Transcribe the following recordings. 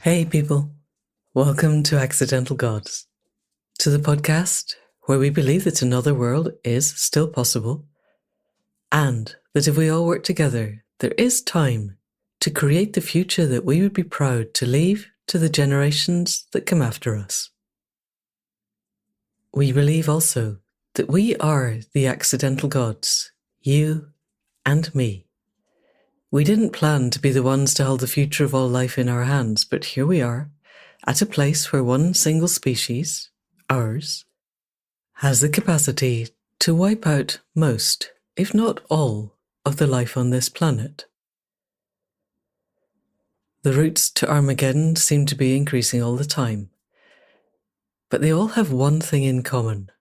Hey people, welcome to Accidental Gods, to the podcast where we believe that another world is still possible and that if we all work together, there is time to create the future that we would be proud to leave to the generations that come after us. We believe also that we are the accidental gods, you and me. We didn't plan to be the ones to hold the future of all life in our hands, but here we are, at a place where one single species, ours, has the capacity to wipe out most, if not all, of the life on this planet. The routes to Armageddon seem to be increasing all the time, but they all have one thing in common.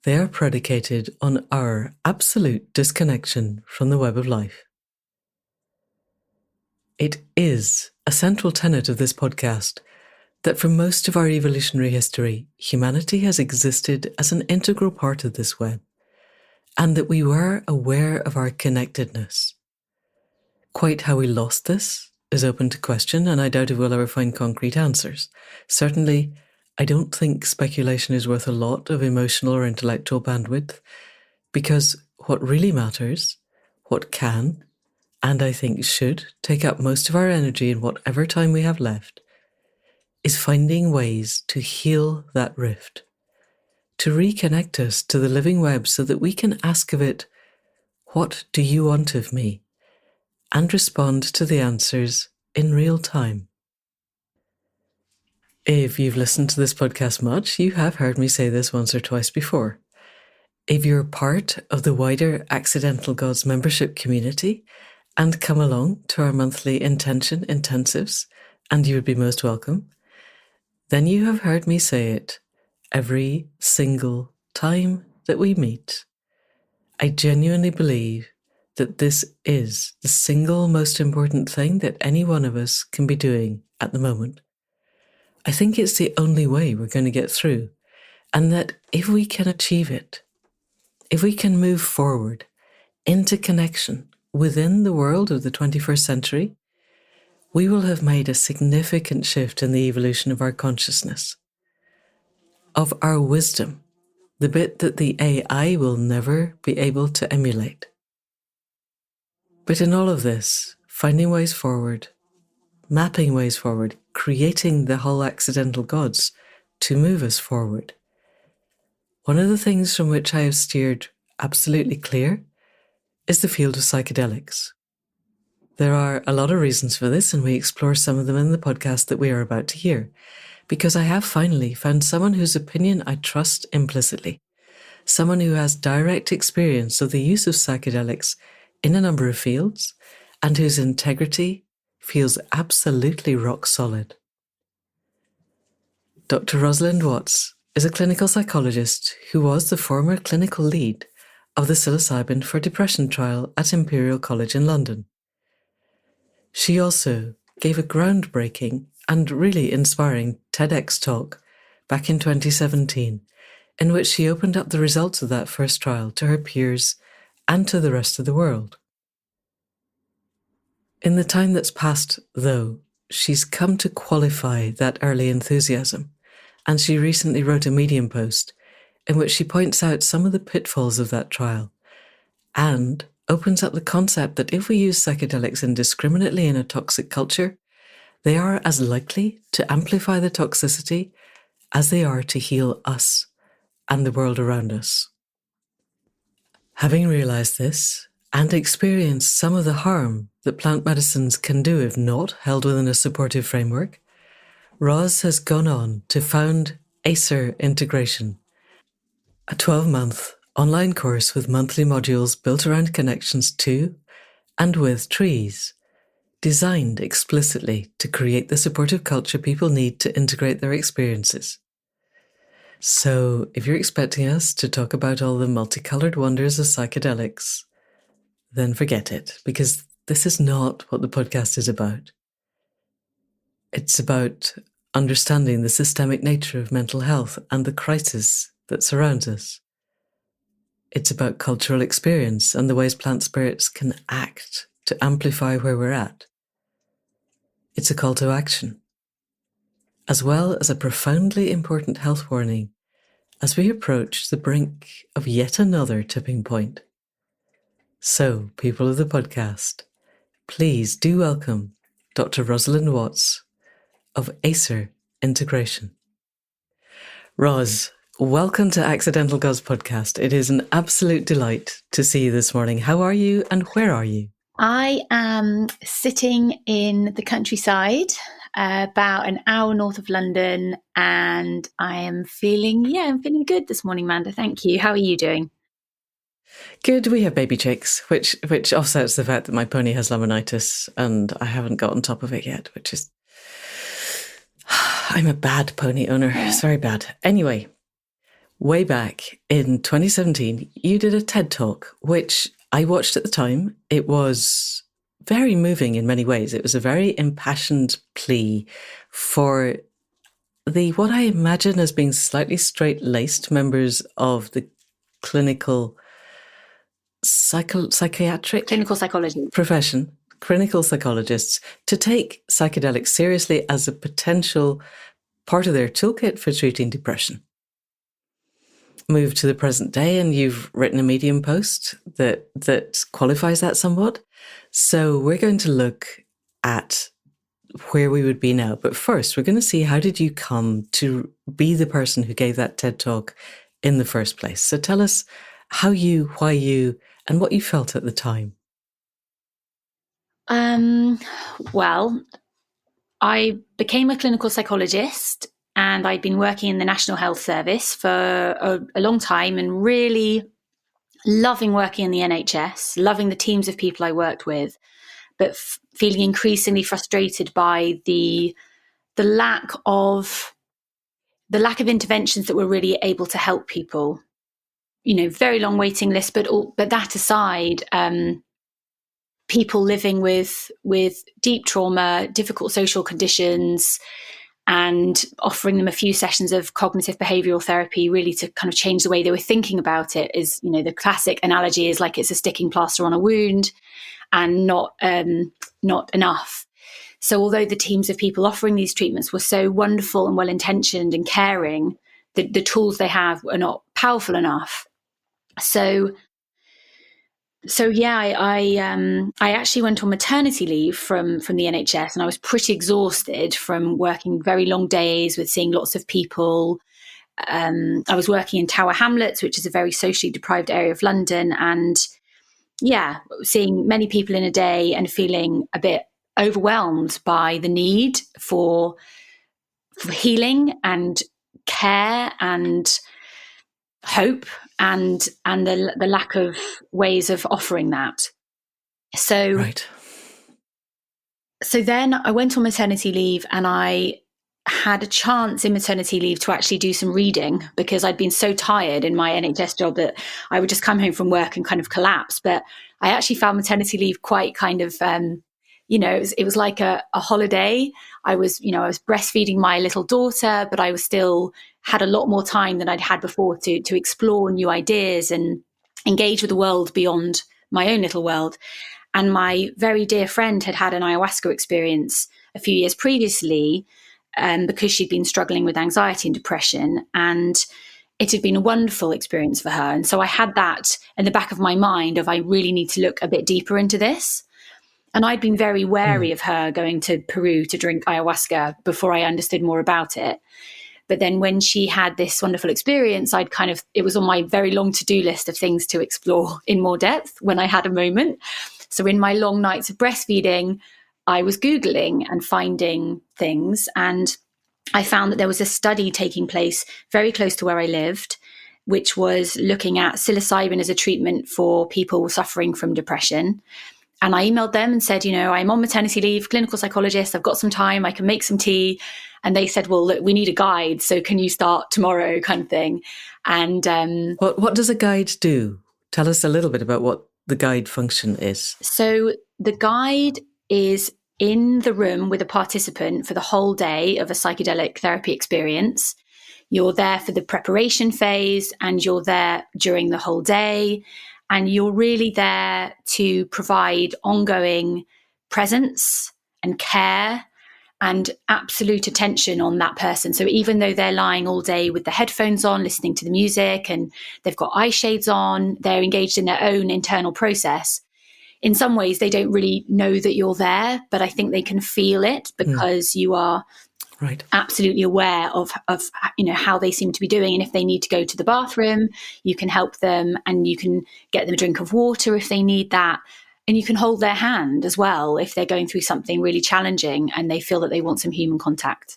They are predicated on our absolute disconnection from the web of life. It is a central tenet of this podcast that for most of our evolutionary history, humanity has existed as an integral part of this web, and that we were aware of our connectedness. Quite how we lost this is open to question, and I doubt if we'll ever find concrete answers. Certainly, I don't think speculation is worth a lot of emotional or intellectual bandwidth, because what really matters, what can, and I think should, take up most of our energy in whatever time we have left, is finding ways to heal that rift, to reconnect us to the living web so that we can ask of it, "What do you want of me?" and respond to the answers in real time. If you've listened to this podcast much, you have heard me say this once or twice before. If you're part of the wider Accidental Gods membership community and come along to our monthly intention intensives, and you would be most welcome, then you have heard me say it every single time that we meet. I genuinely believe that this is the single most important thing that any one of us can be doing at the moment. I think it's the only way we're going to get through, and that if we can achieve it, if we can move forward into connection within the world of the 21st century, we will have made a significant shift in the evolution of our consciousness, of our wisdom, the bit that the AI will never be able to emulate. But in all of this, finding ways forward, mapping ways forward, creating the whole accidental gods to move us forward, one of the things from which I have steered absolutely clear is the field of psychedelics. There are a lot of reasons for this, and we explore some of them in the podcast that we are about to hear, because I have finally found someone whose opinion I trust implicitly, someone who has direct experience of the use of psychedelics in a number of fields, and whose integrity feels absolutely rock solid. Dr. Rosalind Watts is a clinical psychologist who was the former clinical lead of the psilocybin for depression trial at Imperial College in London. She also gave a groundbreaking and really inspiring TEDx talk back in 2017, in which she opened up the results of that first trial to her peers and to the rest of the world. In the time that's passed, though, she's come to qualify that early enthusiasm, and she recently wrote a Medium post in which she points out some of the pitfalls of that trial and opens up the concept that if we use psychedelics indiscriminately in a toxic culture, they are as likely to amplify the toxicity as they are to heal us and the world around us. Having realized this and experienced some of the harm that plant medicines can do if not held within a supportive framework, Roz has gone on to found Acer Integration, a 12-month online course with monthly modules built around connections to and with trees, designed explicitly to create the supportive culture people need to integrate their experiences. So, if you're expecting us to talk about all the multicolored wonders of psychedelics, then forget it, because this is not what the podcast is about. It's about understanding the systemic nature of mental health and the crisis that surrounds us. It's about cultural experience and the ways plant spirits can act to amplify where we're at. It's a call to action. as well as a profoundly important health warning as we approach the brink of yet another tipping point. So, people of the podcast, please do welcome Dr. Rosalind Watts of Acer Integration. Roz, welcome to Accidental Gods podcast. It is an absolute delight to see you this morning. How are you and where are you? I am sitting in the countryside, about an hour north of London, and I am feeling good this morning, Amanda. Thank you. How are you doing? Good. We have baby chicks, which offsets the fact that my pony has laminitis and I haven't got on top of it yet, which is... I'm a bad pony owner. It's very bad. Anyway, way back in 2017, you did a TED Talk, which I watched at the time. It was very moving in many ways. It was a very impassioned plea for what I imagine as being slightly straight-laced members of the clinical psychology profession, clinical psychologists, to take psychedelics seriously as a potential part of their toolkit for treating depression. Move to the present day, and you've written a Medium post that qualifies that somewhat. So we're going to look at where we would be now. But first, we're going to see, how did you come to be the person who gave that TED Talk in the first place? So tell us how you, why you, and what you felt at the time. Well, I became a clinical psychologist, and I'd been working in the National Health Service for a long time, and really loving working in the NHS, loving the teams of people I worked with, but feeling increasingly frustrated by the lack of interventions that were really able to help people. You know, very long waiting lists, but that aside, people living with deep trauma, difficult social conditions, and offering them a few sessions of cognitive behavioral therapy really to kind of change the way they were thinking about it. Is, you know, the classic analogy is like it's a sticking plaster on a wound and not enough. So although the teams of people offering these treatments were so wonderful and well-intentioned and caring, the tools they have are not powerful enough. So yeah, I actually went on maternity leave from the NHS, and I was pretty exhausted from working very long days with seeing lots of people. I was working in Tower Hamlets, which is a very socially deprived area of London, and seeing many people in a day and feeling a bit overwhelmed by the need for healing and care and hope, and the lack of ways of offering that. So, right. So then I went on maternity leave, and I had a chance in maternity leave to actually do some reading, because I'd been so tired in my NHS job that I would just come home from work and kind of collapse. But I actually found maternity leave quite kind of, it was like a holiday. I was breastfeeding my little daughter, but I was still had a lot more time than I'd had before to explore new ideas and engage with the world beyond my own little world. And my very dear friend had an ayahuasca experience a few years previously, because she'd been struggling with anxiety and depression, and it had been a wonderful experience for her. And so I had that in the back of my mind of, I really need to look a bit deeper into this. And I'd been very wary of her going to Peru to drink ayahuasca before I understood more about it. But then when she had this wonderful experience, it was on my very long to-do list of things to explore in more depth when I had a moment. So in my long nights of breastfeeding, I was Googling and finding things. And I found that there was a study taking place very close to where I lived, which was looking at psilocybin as a treatment for people suffering from depression. And I emailed them and said, I'm on maternity leave, clinical psychologist, I've got some time, I can make some tea. And they said, well, look, we need a guide, so can you start tomorrow, kind of thing. And what does a guide do? Tell us a little bit about what the guide function is. So the guide is in the room with a participant for the whole day of a psychedelic therapy experience. You're there for the preparation phase, and you're there during the whole day. And you're really there to provide ongoing presence and care and absolute attention on that person. So even though they're lying all day with the headphones on, listening to the music, and they've got eye shades on, they're engaged in their own internal process. In some ways, they don't really know that you're there, but I think they can feel it because you are absolutely aware of how they seem to be doing. And if they need to go to the bathroom, you can help them, and you can get them a drink of water if they need that. And you can hold their hand as well if they're going through something really challenging and they feel that they want some human contact.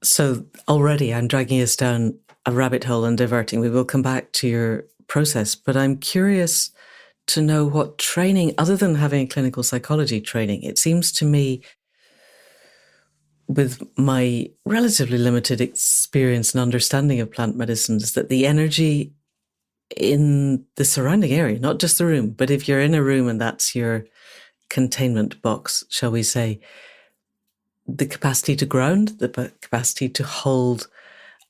So already I'm dragging us down a rabbit hole and diverting. We will come back to your process, but I'm curious to know what training, other than having clinical psychology training, it seems to me, with my relatively limited experience and understanding of plant medicines, that the energy in the surrounding area, not just the room, but if you're in a room and that's your containment box, shall we say, the capacity to ground, the capacity to hold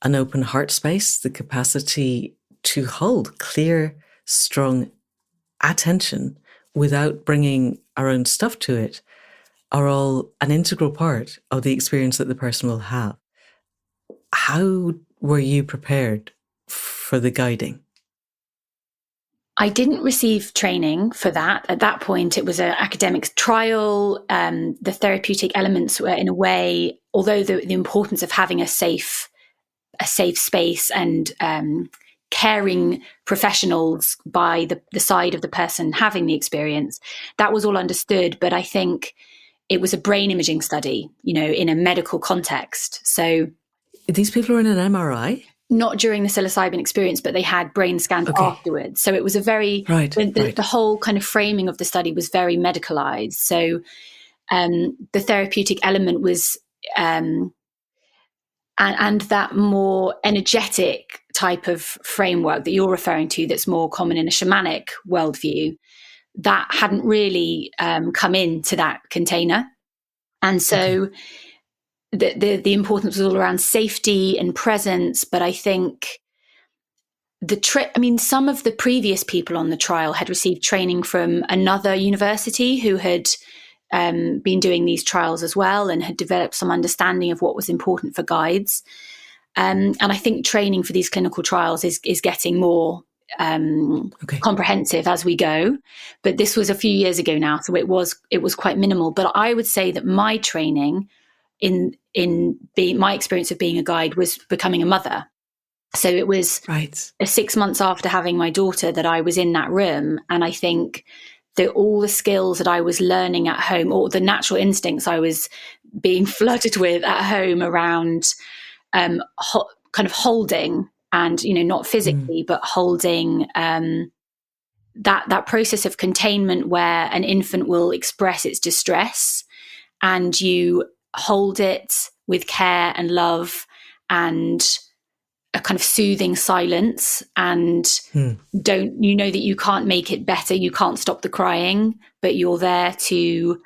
an open heart space, the capacity to hold clear, strong attention without bringing our own stuff to it, are all an integral part of the experience that the person will have. How were you prepared for the guiding? I didn't receive training for that. At that point, it was an academic trial. The therapeutic elements were, in a way, although the importance of having a safe space and caring professionals by the side of the person having the experience, that was all understood. But I think it was a brain imaging study, in a medical context. So these people are in an MRI? Not during the psilocybin experience, but they had brain scans afterwards. So it was a very, the whole kind of framing of the study was very medicalized. So the therapeutic element was, and that more energetic type of framework that you're referring to, that's more common in a shamanic worldview, that hadn't really come into that container. And so the importance was all around safety and presence. But I think some of the previous people on the trial had received training from another university who had been doing these trials as well, and had developed some understanding of what was important for guides. And I think training for these clinical trials is getting more comprehensive as we go. But this was a few years ago now, so it was quite minimal. But I would say that my training in my experience of being a guide was becoming a mother. So it was 6 months after having my daughter that I was in that room. And I think that all the skills that I was learning at home, or the natural instincts I was being flooded with at home around kind of holding, and, not physically, but holding that process of containment where an infant will express its distress, and you hold it with care and love and a kind of soothing silence, and that you can't make it better, you can't stop the crying, but you're there to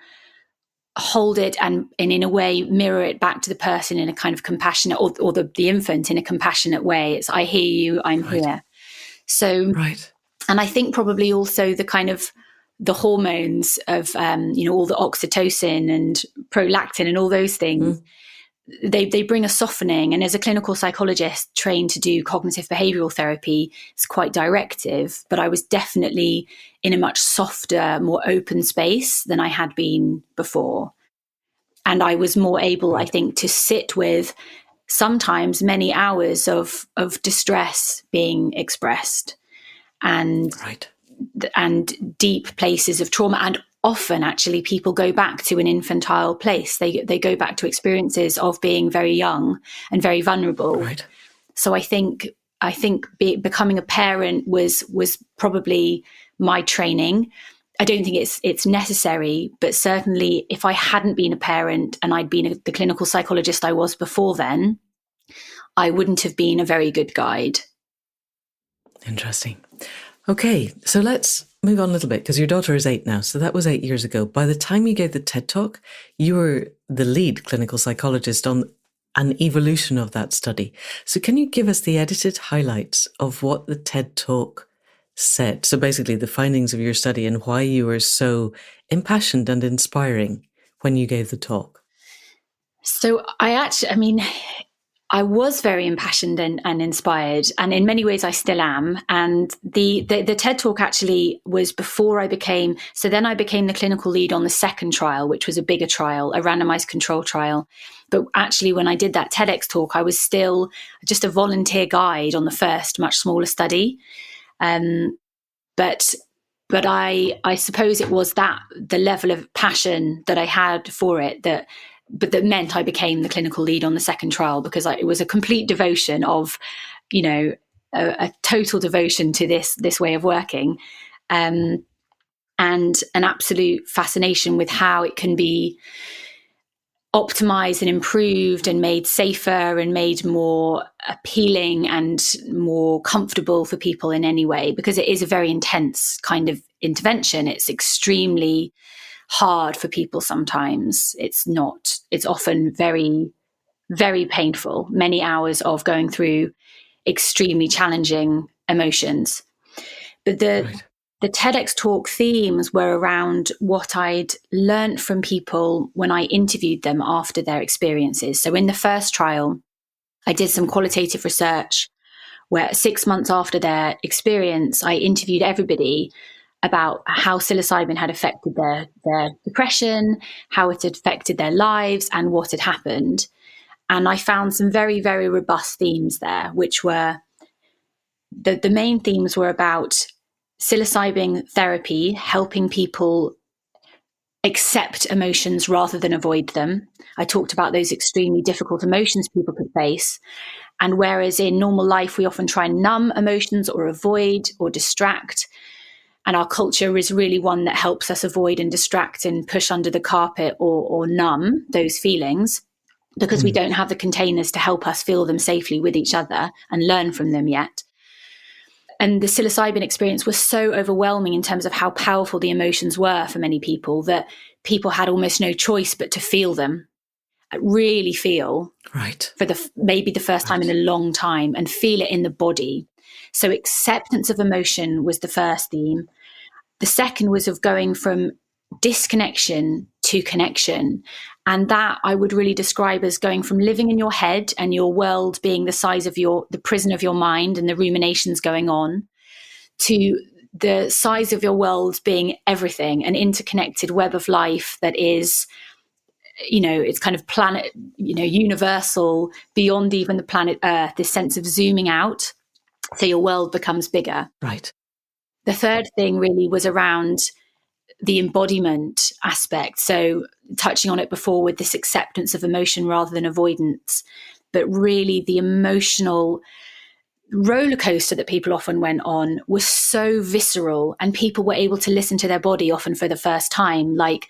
hold it and in a way mirror it back to the person in a kind of compassionate, or the infant in a compassionate way. It's, I hear you, I'm here. So and I think probably also the kind of the hormones of all the oxytocin and prolactin and all those things, they bring a softening. And as a clinical psychologist trained to do cognitive behavioral therapy, it's quite directive, but I was definitely in a much softer, more open space than I had been before. And I was more able, I think, to sit with sometimes many hours of distress being expressed, and deep places of trauma. And often, actually, people go back to an infantile place. They go back to experiences of being very young and very vulnerable. So I think becoming a parent was probably my training. I don't think it's necessary, but certainly if I hadn't been a parent and I'd been the clinical psychologist I was before then, I wouldn't have been a very good guide. Interesting. Okay, so let's move on a little bit, because your daughter is 8 now. So that was 8 years ago. By the time you gave the TED Talk, you were the lead clinical psychologist on an evolution of that study. So can you give us the edited highlights of what the TED Talk said? So basically the findings of your study and why you were so impassioned and inspiring when you gave the talk. So I was very impassioned and inspired, and in many ways I still am. And the TED Talk actually was before I became, so then I became the clinical lead on the second trial, which was a bigger trial, a randomized control trial. But actually when I did that TEDx talk, I was still just a volunteer guide on the first, much smaller study. But I suppose it was that the level of passion that I had for it that meant I became the clinical lead on the second trial, because it was a complete devotion of, a total devotion to this way of working, and an absolute fascination with how it can be optimized and improved and made safer and made more appealing and more comfortable for people in any way, because it is a very intense kind of intervention. It's extremely hard for people sometimes. It's often very, very painful, many hours of going through extremely challenging emotions. But the TEDx talk themes were around what I'd learned from people when I interviewed them after their experiences. So in the first trial, I did some qualitative research where 6 months after their experience, I interviewed everybody about how psilocybin had affected their depression, how it had affected their lives, and what had happened. And I found some very, very robust themes there, which were the main themes were about psilocybin therapy helping people accept emotions rather than avoid them. I talked about those extremely difficult emotions people could face. And whereas in normal life, we often try and numb emotions or avoid or distract, and our culture is really one that helps us avoid and distract and push under the carpet or numb those feelings, because we don't have the containers to help us feel them safely with each other and learn from them yet. And the psilocybin experience was so overwhelming in terms of how powerful the emotions were for many people that people had almost no choice but to feel them, really feel, for maybe the first time in a long time, and feel it in the body. So acceptance of emotion was the first theme. The second was of going from disconnection to connection. And that I would really describe as going from living in your head and your world being the size of the prison of your mind and the ruminations going on, to the size of your world being everything, an interconnected web of life that is, it's kind of planet, universal, beyond even the planet Earth, this sense of zooming out. So your world becomes bigger. Right. The third thing really was around the embodiment aspect. So touching on it before with this acceptance of emotion rather than avoidance, but really the emotional roller coaster that people often went on was so visceral, and people were able to listen to their body often for the first time. Like,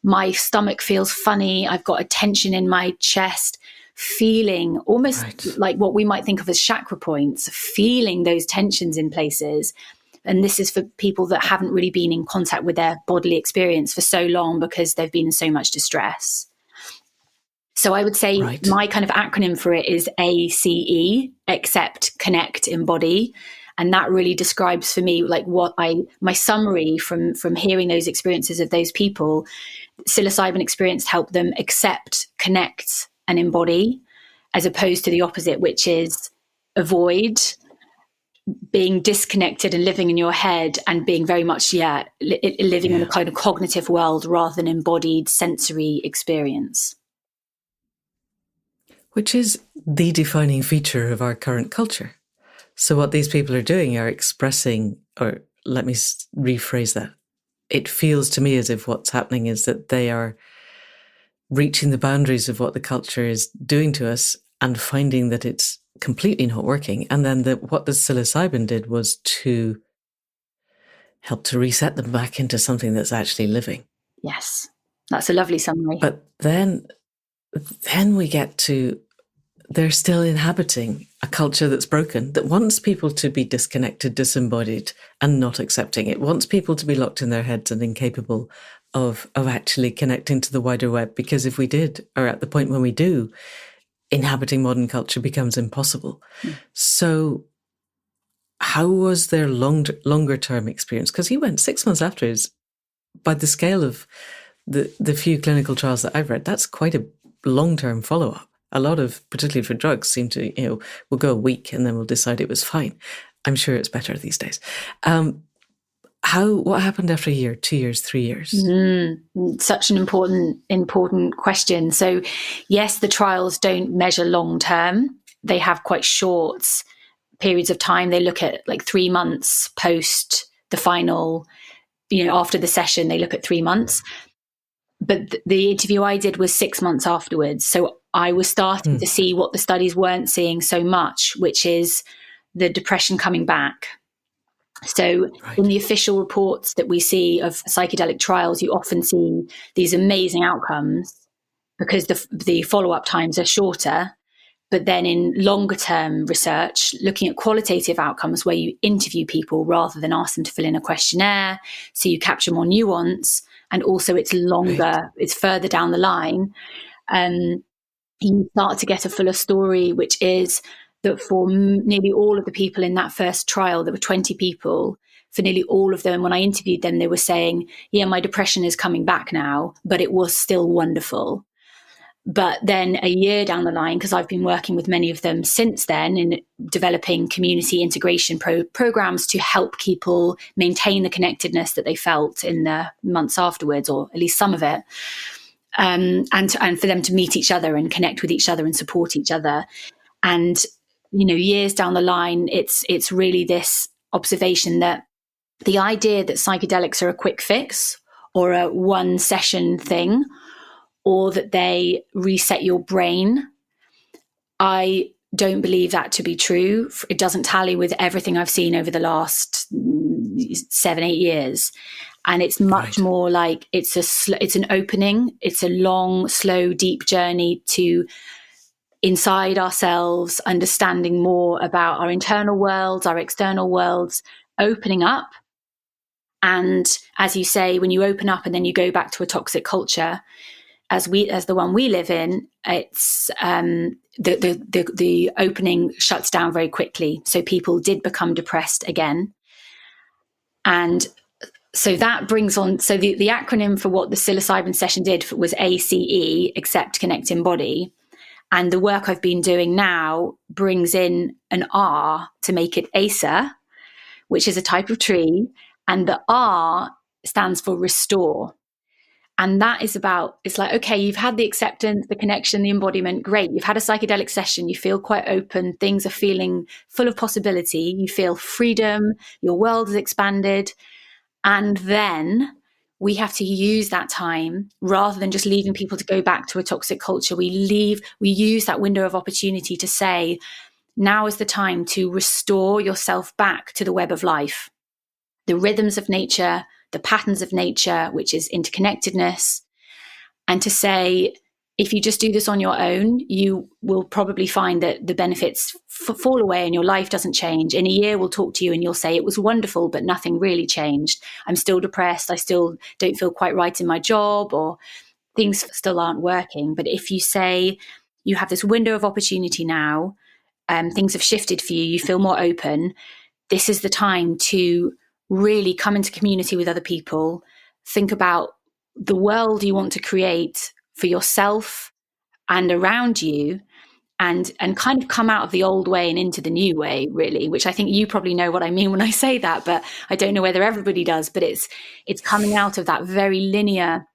my stomach feels funny. I've got a tension in my chest, feeling almost like what we might think of as chakra points, feeling those tensions in places. And this is for people that haven't really been in contact with their bodily experience for so long because they've been in so much distress. So I would say my kind of acronym for it is ACE, accept, connect, embody. And that really describes for me like my summary from hearing those experiences of those people. Psilocybin experience helped them accept, connect, and embody, as opposed to the opposite, which is avoid, being disconnected and living in your head and being very much, living in a kind of cognitive world rather than embodied sensory experience. Which is the defining feature of our current culture. So what these people are doing are expressing, or let me rephrase that. It feels to me as if what's happening is that they are reaching the boundaries of what the culture is doing to us and finding that it's completely not working. And then what the psilocybin did was to help to reset them back into something that's actually living. Yes, that's a lovely summary. But then we get to, they're still inhabiting a culture that's broken, that wants people to be disconnected, disembodied, and not accepting. It wants people to be locked in their heads and incapable of actually connecting to the wider web. Because if we did, or at the point when we do, inhabiting modern culture becomes impossible. So how was their longer term experience? Because he went 6 months afterwards. By the scale of the few clinical trials that I've read, that's quite a long-term follow-up. A lot of, particularly for drugs, seem to, we'll go a week and then we'll decide it was fine. I'm sure it's better these days. What happened after a year, 2 years, 3 years? Such an important question. So yes, the trials don't measure long-term. They have quite short periods of time. They look at like 3 months post the final, after the session, they look at 3 months. But the interview I did was 6 months afterwards. So I was starting to see what the studies weren't seeing so much, which is the depression coming back. So in the official reports that we see of psychedelic trials, you often see these amazing outcomes because the follow-up times are shorter. But then in longer term research, looking at qualitative outcomes where you interview people rather than ask them to fill in a questionnaire, so you capture more nuance, and also it's longer, it's further down the line, you start to get a fuller story, which is that for nearly all of the people in that first trial, there were 20 people, for nearly all of them, when I interviewed them, they were saying, yeah, my depression is coming back now, but it was still wonderful. But then a year down the line, because I've been working with many of them since then in developing community integration programs to help people maintain the connectedness that they felt in the months afterwards, or at least some of it, and for them to meet each other and connect with each other and support each other. And, years down the line, it's really this observation that the idea that psychedelics are a quick fix or a one session thing, or that they reset your brain, I don't believe that to be true. It doesn't tally with everything I've seen over the last 7-8 years. And it's much more like it's an opening. It's a long, slow, deep journey to inside ourselves, understanding more about our internal worlds, our external worlds, opening up. And as you say, when you open up and then you go back to a toxic culture, as the one we live in, it's the opening shuts down very quickly. So people did become depressed again. And so that brings on, so the acronym for what the psilocybin session did was ACE, Accept, Connect, Embody. And the work I've been doing now brings in an R to make it ACER, which is a type of tree. And the R stands for restore. And that is about, it's like, okay, you've had the acceptance, the connection, the embodiment. Great. You've had a psychedelic session. You feel quite open. Things are feeling full of possibility. You feel freedom. Your world has expanded. And then we have to use that time rather than just leaving people to go back to a toxic culture. We use that window of opportunity to say, now is the time to restore yourself back to the web of life, the rhythms of nature, the patterns of nature, which is interconnectedness. And to say, if you just do this on your own, you will probably find that the benefits fall away and your life doesn't change. In a year, we'll talk to you and you'll say, it was wonderful, but nothing really changed. I'm still depressed. I still don't feel quite right in my job, or things still aren't working. But if you say, you have this window of opportunity now, things have shifted for you, you feel more open, this is the time to really come into community with other people, think about the world you want to create for yourself and around you, and kind of come out of the old way and into the new way, really, which I think you probably know what I mean when I say that, but I don't know whether everybody does. But it's coming out of that very linear,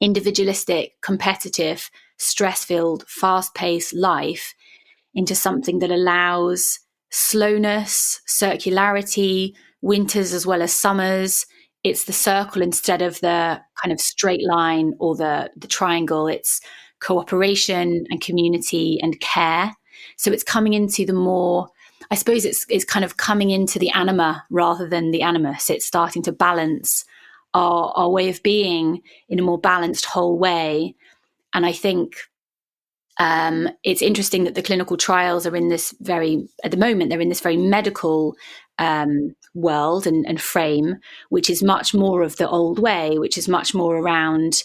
individualistic, competitive, stress-filled, fast-paced life into something that allows slowness, circularity, winters as well as summers. It's the circle instead of the kind of straight line or the triangle. It's cooperation and community and care. So it's coming into the more, I suppose it's kind of coming into the anima rather than the animus. It's starting to balance our way of being in a more balanced whole way. And I think it's interesting that the clinical trials are in this at the moment, they're in this very medical world and frame, which is much more of the old way, which is much more around,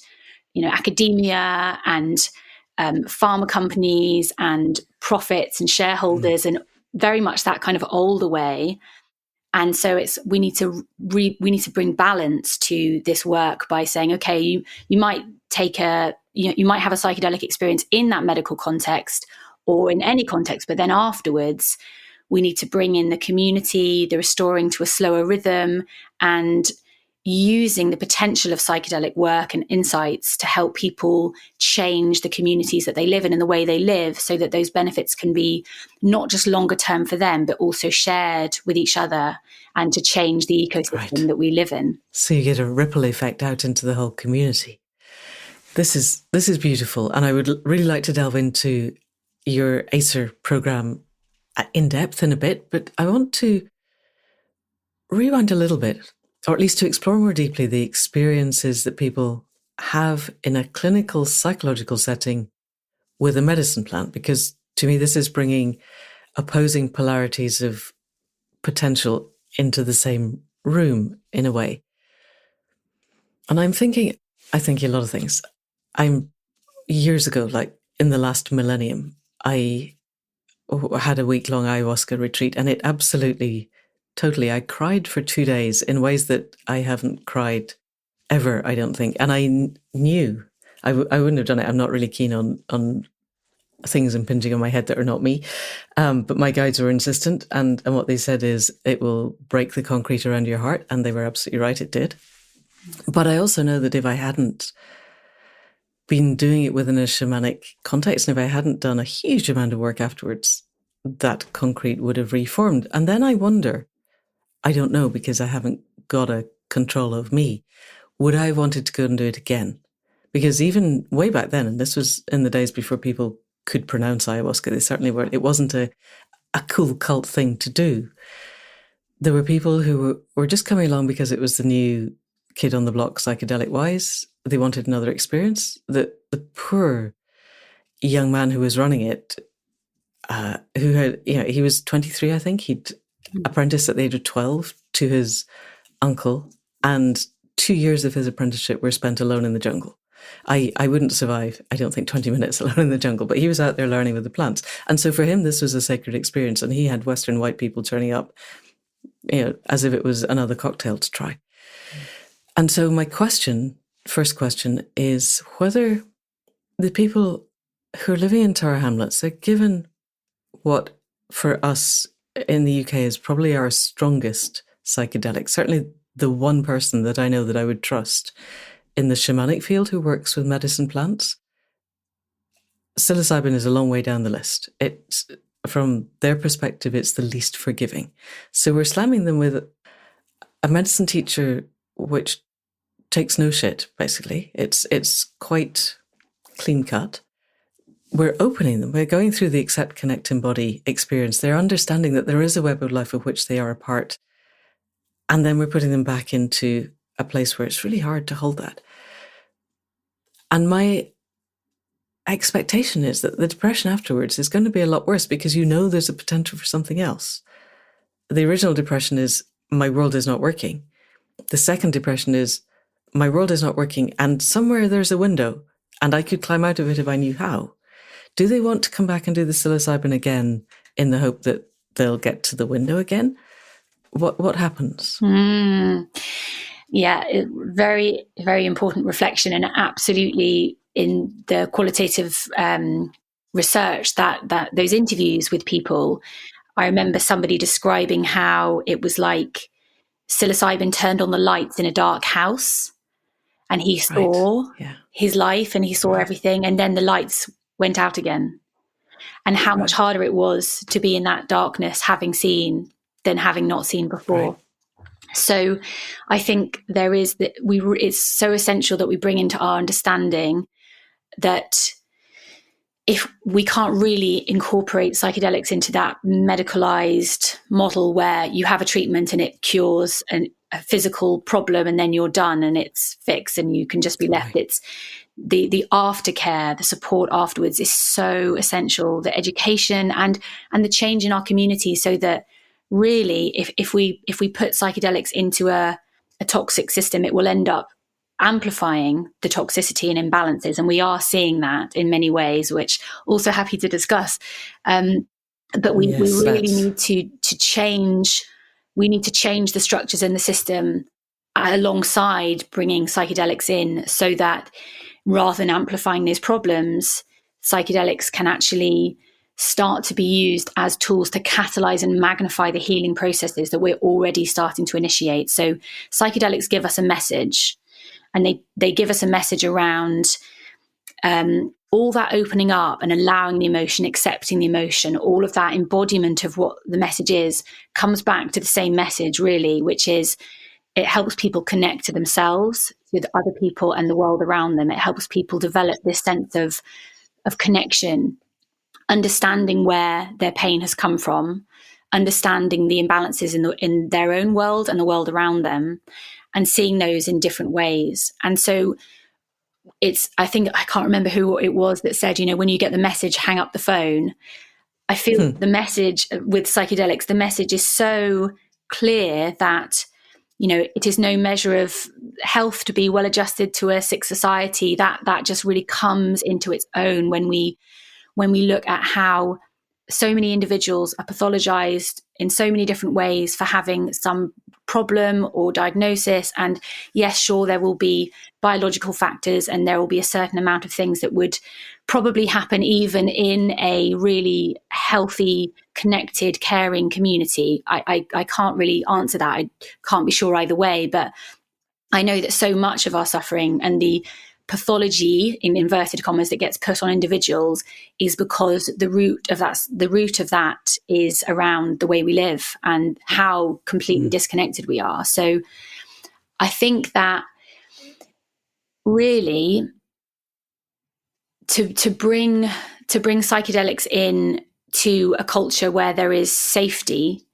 academia and pharma companies and profits and shareholders, and very much that kind of older way. And so we need to bring balance to this work by saying, okay, you might you might have a psychedelic experience in that medical context or in any context, but then afterwards we need to bring in the community, the restoring to a slower rhythm, and using the potential of psychedelic work and insights to help people change the communities that they live in and the way they live, so that those benefits can be not just longer term for them, but also shared with each other and to change the ecosystem that we live in. So you get a ripple effect out into the whole community. This is beautiful. And I would really like to delve into your ACER program in depth in a bit, but I want to rewind a little bit, or at least to explore more deeply the experiences that people have in a clinical psychological setting with a medicine plant, because to me, this is bringing opposing polarities of potential into the same room in a way. And I think a lot of things. Years ago, like in the last millennium, I had a week-long ayahuasca retreat, and it absolutely, totally, I cried for 2 days in ways that I haven't cried ever, I don't think. And I knew I wouldn't have done it. I'm not really keen on things impinging on my head that are not me. But my guides were insistent. And what they said is it will break the concrete around your heart. And they were absolutely right. It did. But I also know that if I hadn't been doing it within a shamanic context, and if I hadn't done a huge amount of work afterwards, that concrete would have reformed. And then I wonder, I don't know, because I haven't got a control of me, would I have wanted to go and do it again? Because even way back then, and this was in the days before people could pronounce ayahuasca, they certainly weren't, it wasn't a cool cult thing to do. There were people who were just coming along because it was the new kid on the block, psychedelic wise. They wanted another experience. The poor young man who was running it, who had, he was 23, I think. He'd apprenticed at the age of 12 to his uncle, and 2 years of his apprenticeship were spent alone in the jungle. I wouldn't survive, I don't think, 20 minutes alone in the jungle, but he was out there learning with the plants. And so for him, this was a sacred experience, and he had Western white people turning up, as if it was another cocktail to try. And so my first question is whether the people who are living in Tower Hamlets are given what for us in the UK is probably our strongest psychedelic, certainly the one person that I know that I would trust in the shamanic field who works with medicine plants. Psilocybin is a long way down the list. It's, from their perspective, it's the least forgiving. So we're slamming them with a medicine teacher which takes no shit, basically. It's quite clean cut. We're opening them. We're going through the accept, connect, embody experience. They're understanding that there is a web of life of which they are a part. And then we're putting them back into a place where it's really hard to hold that. And my expectation is that the depression afterwards is going to be a lot worse, because there's a potential for something else. The original depression is, my world is not working. The second depression is, my world is not working, and somewhere there's a window, and I could climb out of it if I knew how. Do they want to come back and do the psilocybin again in the hope that they'll get to the window again? What happens? Yeah, very, very important reflection, and absolutely in the qualitative research that those interviews with people, I remember somebody describing how it was like psilocybin turned on the lights in a dark house, and he saw his life and he saw everything, and then the lights went out again, and how much harder it was to be in that darkness, having seen than having not seen before. So I think there is that it's so essential that we bring into our understanding that if we can't really incorporate psychedelics into that medicalized model where you have a treatment and it cures a physical problem and then you're done and it's fixed and you can just be left, it's the aftercare, the support afterwards is so essential, the education and the change in our community, so that really if we put psychedelics into a toxic system, it will end up amplifying the toxicity and imbalances, and we are seeing that in many ways, which also happy to discuss. But we really need to change we need to change the structures in the system alongside bringing psychedelics in, so that rather than amplifying those problems, psychedelics can actually start to be used as tools to catalyze and magnify the healing processes that we're already starting to initiate. So psychedelics give us a message, and they give us a message around all that opening up and allowing the emotion, accepting the emotion, all of that embodiment of what the message is comes back to the same message, really, which is it helps people connect to themselves, with other people and the world around them. It helps people develop this sense of connection, understanding where their pain has come from, understanding the imbalances in their own world and the world around them, and seeing those in different ways. And so I can't remember who it was that said, when you get the message, hang up the phone. I feel the message with psychedelics, the message is so clear that, it is no measure of health to be well adjusted to a sick society. That just really comes into its own when we look at how so many individuals are pathologized in so many different ways for having some problem or diagnosis. And yes, sure, there will be biological factors, and there will be a certain amount of things that would probably happen even in a really healthy, connected, caring community. I can't really answer that. I can't be sure either way, but I know that so much of our suffering and the pathology, in inverted commas, that gets put on individuals is because the root of that is around the way we live and how completely disconnected we are. So I think that really to bring psychedelics in to a culture where there is safety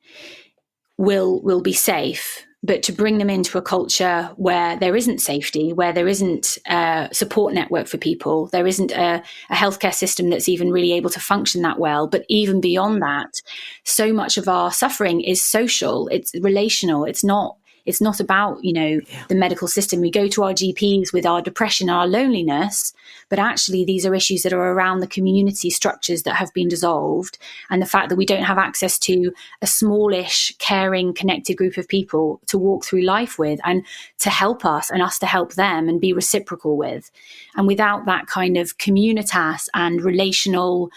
will be safe. But to bring them into a culture where there isn't safety, where there isn't a support network for people, there isn't a healthcare system that's even really able to function that well. But even beyond that, so much of our suffering is social, it's relational, it's not about, the medical system. We go to our GPs with our depression, our loneliness, but actually these are issues that are around the community structures that have been dissolved, and the fact that we don't have access to a smallish, caring, connected group of people to walk through life with and to help us and us to help them and be reciprocal with. And without that kind of communitas and relational,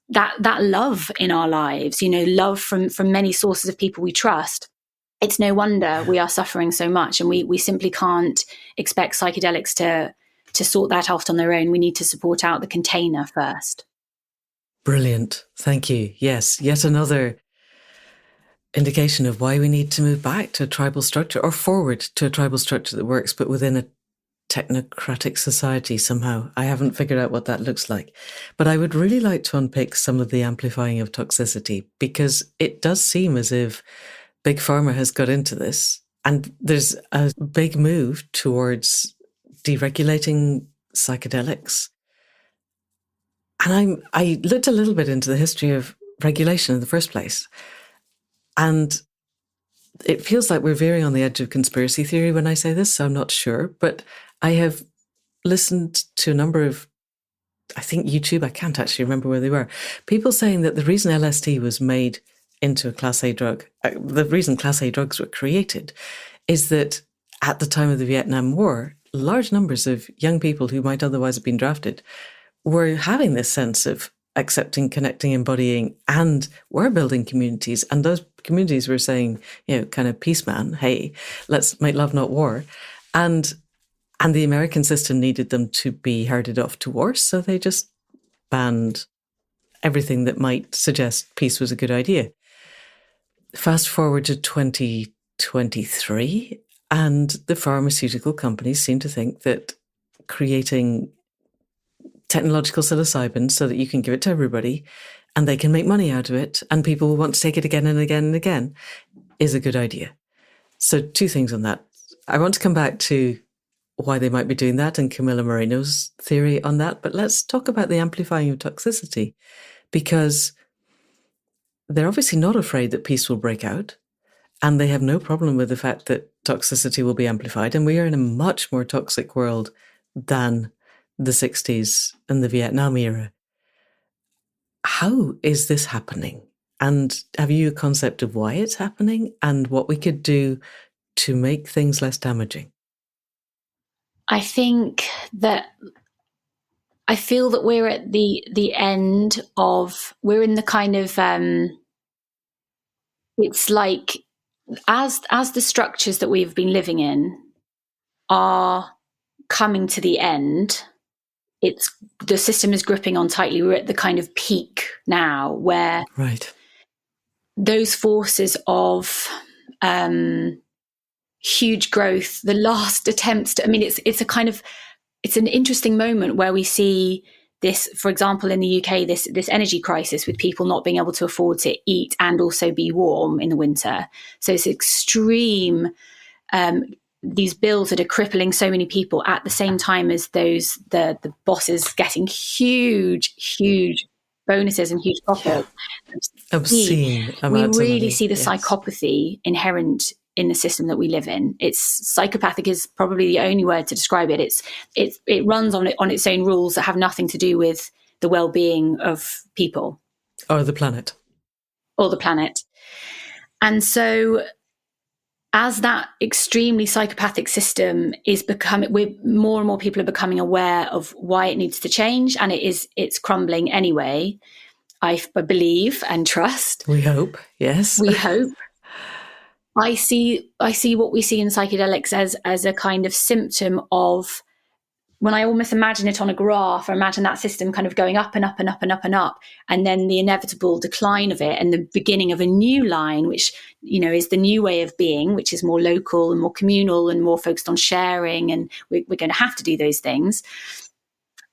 that love in our lives, love from many sources of people we trust, it's no wonder we are suffering so much, and we simply can't expect psychedelics to sort that out on their own. We need to support out the container first. Brilliant. Thank you. Yes, yet another indication of why we need to move back to a tribal structure, or forward to a tribal structure that works, but within a technocratic society somehow. I haven't figured out what that looks like. But I would really like to unpick some of the amplifying of toxicity, because it does seem as if Big Pharma has got into this, and there's a big move towards deregulating psychedelics. And I looked a little bit into the history of regulation in the first place, and it feels like we're veering on the edge of conspiracy theory when I say this, so I'm not sure. But I have listened to a number of, I think YouTube, I can't actually remember where they were, people saying that the reason LSD was made into a Class A drug, the reason Class A drugs were created is that at the time of the Vietnam War, large numbers of young people who might otherwise have been drafted were having this sense of accepting, connecting, embodying, and were building communities. And those communities were saying, kind of, peace, man, hey, let's make love, not war. And the American system needed them to be herded off to war, so they just banned everything that might suggest peace was a good idea. Fast forward to 2023, and the pharmaceutical companies seem to think that creating technological psilocybin so that you can give it to everybody and they can make money out of it and people will want to take it again and again and again is a good idea. So two things on that. I want to come back to why they might be doing that and Camilla Moreno's theory on that, but let's talk about the amplifying of toxicity, because they're obviously not afraid that peace will break out, and they have no problem with the fact that toxicity will be amplified. And we are in a much more toxic world than the 60s and the Vietnam era. How is this happening? And have you a concept of why it's happening and what we could do to make things less damaging? I think that I feel that we're at the end of, we're in the kind of, it's like as the structures that we've been living in are coming to the end, it's the system is gripping on tightly. We're at the kind of peak now where Right. those forces of huge growth, the last attempts to, I mean, it's a kind of, it's an interesting moment where we see this, for example, in the UK, this energy crisis with people not being able to afford to eat and also be warm in the winter. So it's extreme, these bills that are crippling so many people at the same time as the bosses getting huge bonuses and huge profits. Obscene We amounts of really money. see the Yes. psychopathy inherent in the system that we live in. It's psychopathic is probably the only word to describe it. It runs on its own rules that have nothing to do with the well-being of people Or the planet. or the planet. And so as that extremely psychopathic system is becoming, more and more people are becoming aware of why it needs to change, and it's crumbling anyway. I believe and trust. We hope, yes. We hope. I see what we see in psychedelics as a kind of symptom of, when I almost imagine it on a graph, or imagine that system kind of going up and up and up and up and up, and then the inevitable decline of it and the beginning of a new line, which, is the new way of being, which is more local and more communal and more focused on sharing. And we're going to have to do those things.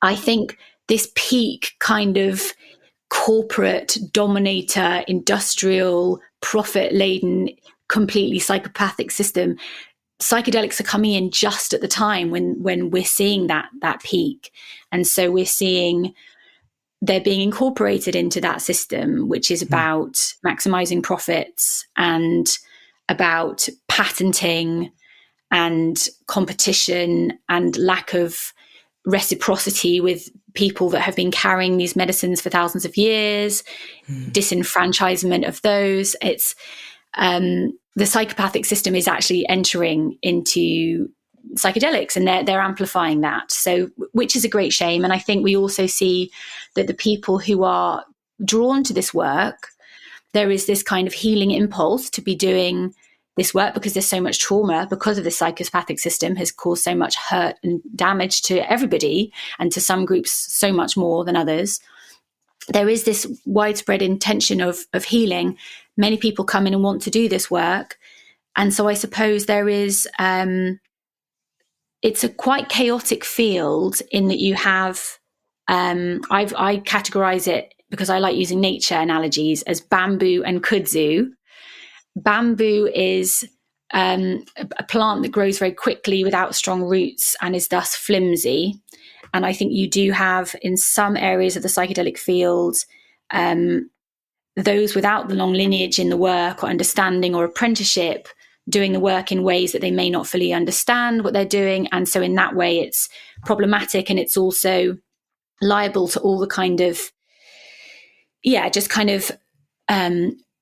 I think this peak kind of corporate dominator, industrial, profit-laden, completely psychopathic system, psychedelics are coming in just at the time when we're seeing that peak. And so we're seeing they're being incorporated into that system, which is about maximizing profits and about patenting and competition and lack of reciprocity with people that have been carrying these medicines for thousands of years, disenfranchisement of those. It's the psychopathic system is actually entering into psychedelics, and they're amplifying that. So, which is a great shame. And I think we also see that the people who are drawn to this work, there is this kind of healing impulse to be doing this work because there's so much trauma, because of the psychopathic system has caused so much hurt and damage to everybody, and to some groups so much more than others. There is this widespread intention of healing. Many people come in and want to do this work. And so I suppose there is, it's a quite chaotic field in that you have, I categorize it, because I like using nature analogies, as bamboo and kudzu. Bamboo is a plant that grows very quickly without strong roots and is thus flimsy. And I think you do have, in some areas of the psychedelic field, those without the long lineage in the work or understanding or apprenticeship doing the work in ways that they may not fully understand what they're doing. And so in that way, it's problematic, and it's also liable to all the kind of, just kind of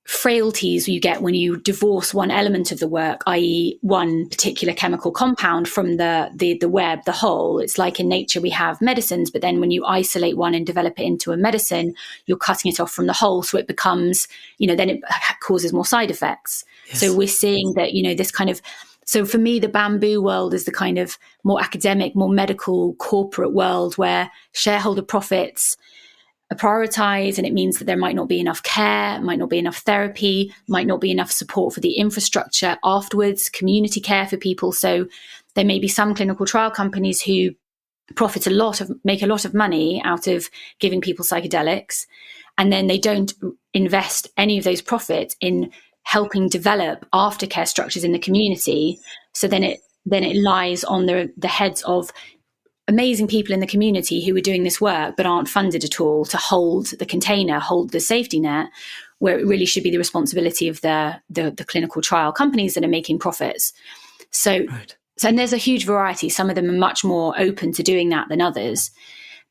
frailties you get when you divorce one element of the work, i.e. one particular chemical compound from the web, the whole. It's like in nature we have medicines, but then when you isolate one and develop it into a medicine, you're cutting it off from the whole. So it becomes, then it causes more side effects. Yes. So we're seeing that, this kind of, so for me, the bamboo world is the kind of more academic, more medical, corporate world where shareholder profits are prioritized, and it means that there might not be enough care, might not be enough therapy, might not be enough support for the infrastructure afterwards, community care for people. So there may be some clinical trial companies who make a lot of money out of giving people psychedelics, and then they don't invest any of those profits in helping develop aftercare structures in the community. So then it lies on the heads of amazing people in the community who are doing this work but aren't funded at all to hold the container, hold the safety net, where it really should be the responsibility of the clinical trial companies that are making profits. So, right. And there's a huge variety. Some of them are much more open to doing that than others.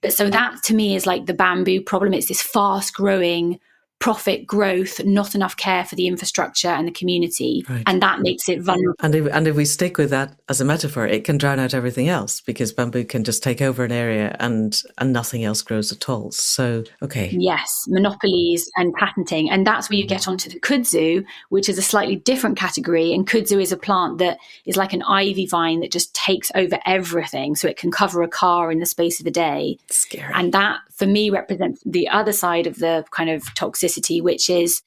But so that to me is like the bamboo problem. It's this fast growing profit growth, not enough care for the infrastructure and the community. Right. And that makes it vulnerable. And if we stick with that as a metaphor, it can drown out everything else, because bamboo can just take over an area and nothing else grows at all. So, okay. Yes, monopolies and patenting. And that's where you get onto the kudzu, which is a slightly different category. And kudzu is a plant that is like an ivy vine that just takes over everything. So it can cover a car in the space of a day. Scary. And that, for me, represents the other side of the kind of toxicity, which is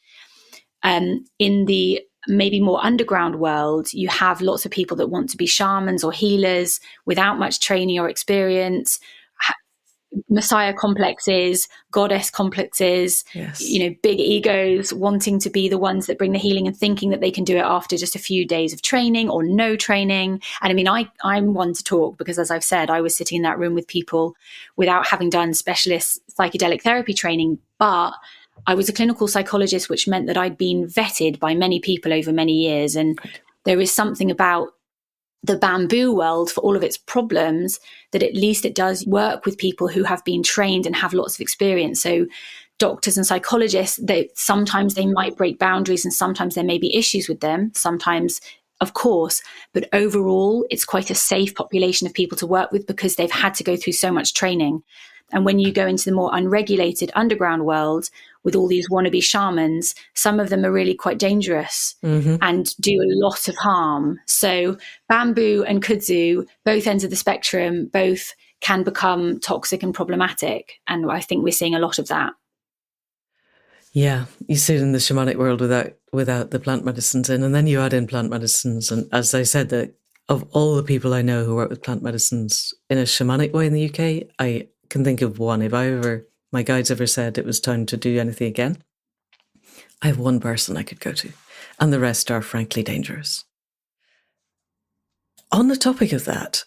in the maybe more underground world, you have lots of people that want to be shamans or healers without much training or experience, messiah complexes, goddess complexes, yes. Big egos wanting to be the ones that bring the healing and thinking that they can do it after just a few days of training or no training. And I mean, I'm one to talk because, as I've said, I was sitting in that room with people without having done specialist psychedelic therapy training, but I was a clinical psychologist, which meant that I'd been vetted by many people over many years. And there is something about the bamboo world, for all of its problems, that at least it does work with people who have been trained and have lots of experience. So doctors and psychologists, sometimes they might break boundaries and sometimes there may be issues with them, sometimes, of course, but overall it's quite a safe population of people to work with because they've had to go through so much training. And when you go into the more unregulated underground world with all these wannabe shamans, some of them are really quite dangerous and do a lot of harm. So bamboo and kudzu, both ends of the spectrum, both can become toxic and problematic. And I think we're seeing a lot of that. Yeah, you see it in the shamanic world without the plant medicines in, and then you add in plant medicines. And as I said, that of all the people I know who work with plant medicines in a shamanic way in the UK, I can think of one. If my guides ever said it was time to do anything again, I have one person I could go to, and the rest are frankly dangerous. On the topic of that,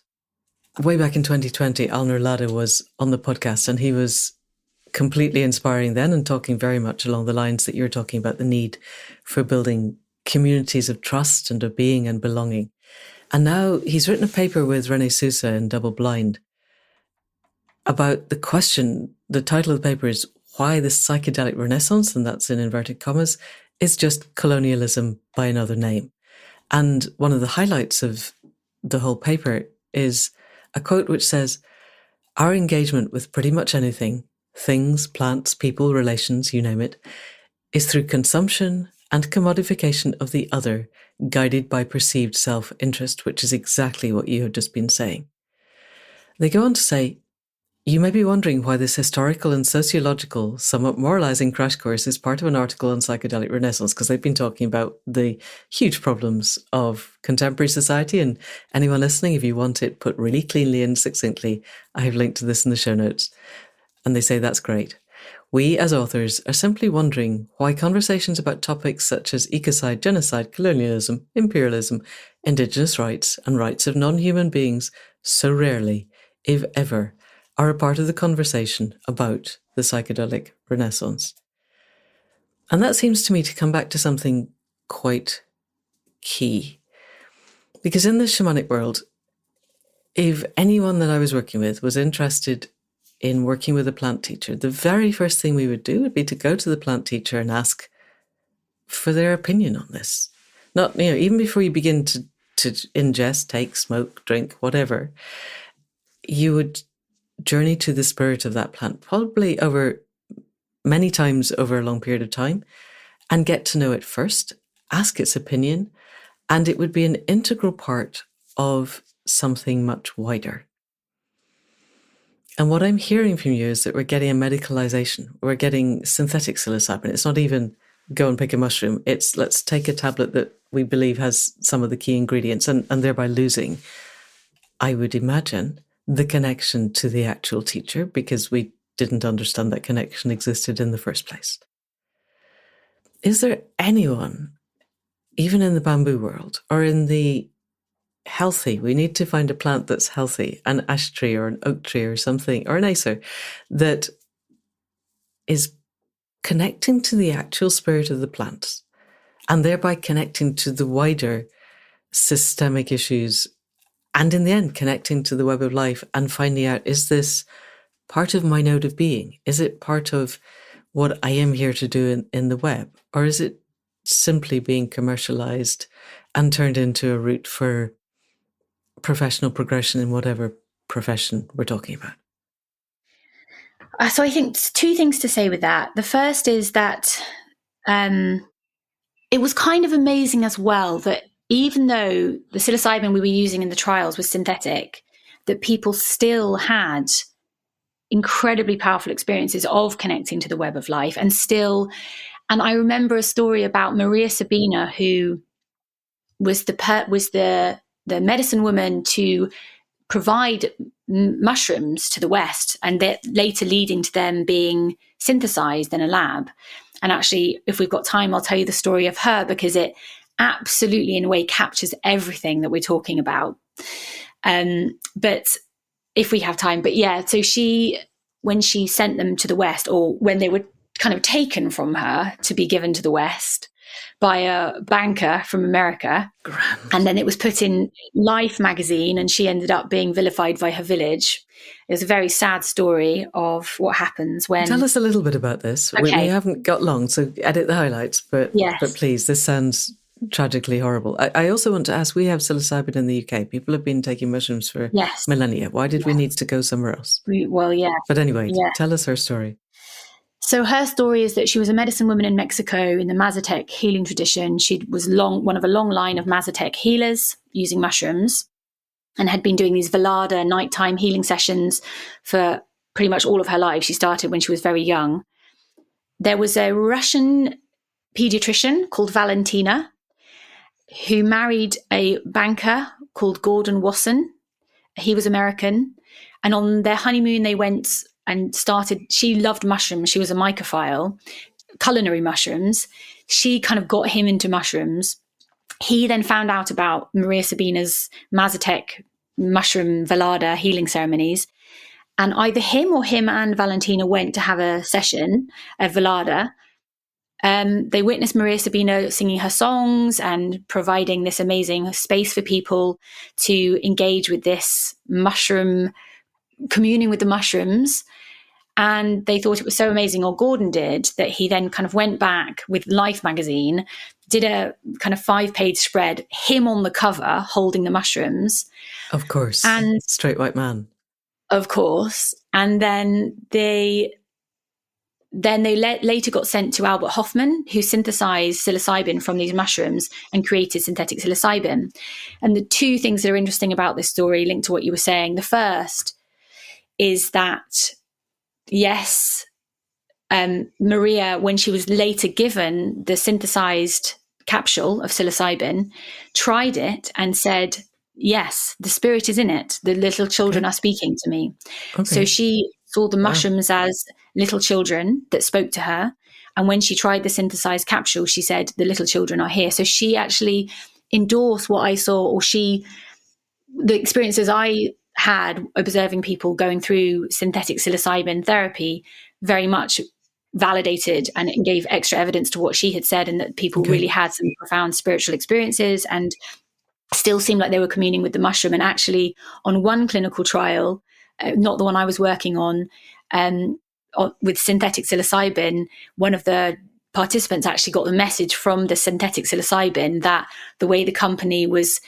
way back in 2020, Alnur Lada was on the podcast, and he was completely inspiring then and talking very much along the lines that you're talking about, the need for building communities of trust and of being and belonging. And now he's written a paper with René Sousa in Double Blind about the question. The title of the paper is Why the Psychedelic Renaissance, and that's in inverted commas, is just colonialism by another name. And one of the highlights of the whole paper is a quote which says, "Our engagement with pretty much anything, things, plants, people, relations, you name it, is through consumption and commodification of the other, guided by perceived self-interest," which is exactly what you have just been saying. They go on to say, "You may be wondering why this historical and sociological, somewhat moralizing crash course is part of an article on psychedelic renaissance," because they've been talking about the huge problems of contemporary society. And anyone listening, if you want it put really cleanly and succinctly, I have linked to this in the show notes. And they say that's great. "We, as authors, are simply wondering why conversations about topics such as ecocide, genocide, colonialism, imperialism, indigenous rights, and rights of non-human beings so rarely, if ever, are a part of the conversation about the psychedelic renaissance." And that seems to me to come back to something quite key. Because in the shamanic world, if anyone that I was working with was interested in working with a plant teacher, the very first thing we would do would be to go to the plant teacher and ask for their opinion on this. Not, even before you begin to ingest, take, smoke, drink, whatever, you would journey to the spirit of that plant, probably over many times over a long period of time, and get to know it first, ask its opinion, and it would be an integral part of something much wider. And what I'm hearing from you is that we're getting a medicalization. We're getting synthetic psilocybin. It's not even go and pick a mushroom. It's let's take a tablet that we believe has some of the key ingredients and thereby losing, I would imagine, the connection to the actual teacher, because we didn't understand that connection existed in the first place. Is there anyone, even in the bamboo world or in the healthy, we need to find a plant that's healthy, an ash tree or an oak tree or something, or an acer, that is connecting to the actual spirit of the plant and thereby connecting to the wider systemic issues, and in the end connecting to the web of life and finding out, is this part of my node of being? Is it part of what I am here to do in the web? Or is it simply being commercialized and turned into a route for professional progression in whatever profession we're talking about? So I think two things to say with that. The first is that it was kind of amazing as well that even though the psilocybin we were using in the trials was synthetic, that people still had incredibly powerful experiences of connecting to the web of life. And I remember a story about Maria Sabina, who was the medicine woman to provide mushrooms to the West, and that later leading to them being synthesized in a lab. And actually, if we've got time, I'll tell you the story of her, because it absolutely, in a way, captures everything that we're talking about. But if we have time, but yeah, so when she sent them to the West, or when they were kind of taken from her to be given to the West by a banker from America. Grand. And then it was put in Life magazine, and she ended up being vilified by her village. It was a very sad story of what happens when... Tell us a little bit about this. Okay. We haven't got long, so edit the highlights, but please, this sounds tragically horrible. I also want to ask, we have psilocybin in the UK. People have been taking mushrooms for millennia. Why did we need to go somewhere else? But anyway, tell us her story. So her story is that she was a medicine woman in Mexico in the Mazatec healing tradition. She was one of a long line of Mazatec healers using mushrooms, and had been doing these Velada nighttime healing sessions for pretty much all of her life. She started when she was very young. There was a Russian pediatrician called Valentina who married a banker called Gordon Wasson. He was American. And on their honeymoon, they went and she loved mushrooms. She was a mycophile, culinary mushrooms. She kind of got him into mushrooms. He then found out about Maria Sabina's Mazatec mushroom Velada healing ceremonies. And either him and Valentina went to have a session at Velada. They witnessed Maria Sabina singing her songs and providing this amazing space for people to engage with this mushroom, communing with the mushrooms. And they thought it was so amazing, or Gordon did, that he then kind of went back with Life magazine, did a kind of 5-page spread, him on the cover holding the mushrooms. Of course. And straight white man. Of course. And then they later got sent to Albert Hofmann, who synthesized psilocybin from these mushrooms and created synthetic psilocybin. And the two things that are interesting about this story, linked to what you were saying, the first is that, yes, Maria, when she was later given the synthesized capsule of psilocybin, tried it and said, yes, the spirit is in it. The little children are speaking to me. Okay. So she saw the mushrooms as little children that spoke to her. And when she tried the synthesized capsule, she said, the little children are here. So she actually endorsed what I saw, or the experiences I had observing people going through synthetic psilocybin therapy very much validated and gave extra evidence to what she had said, and that people really had some profound spiritual experiences and still seemed like they were communing with the mushroom. And actually on one clinical trial, not the one I was working on, with synthetic psilocybin, one of the participants actually got the message from the synthetic psilocybin that the way the company was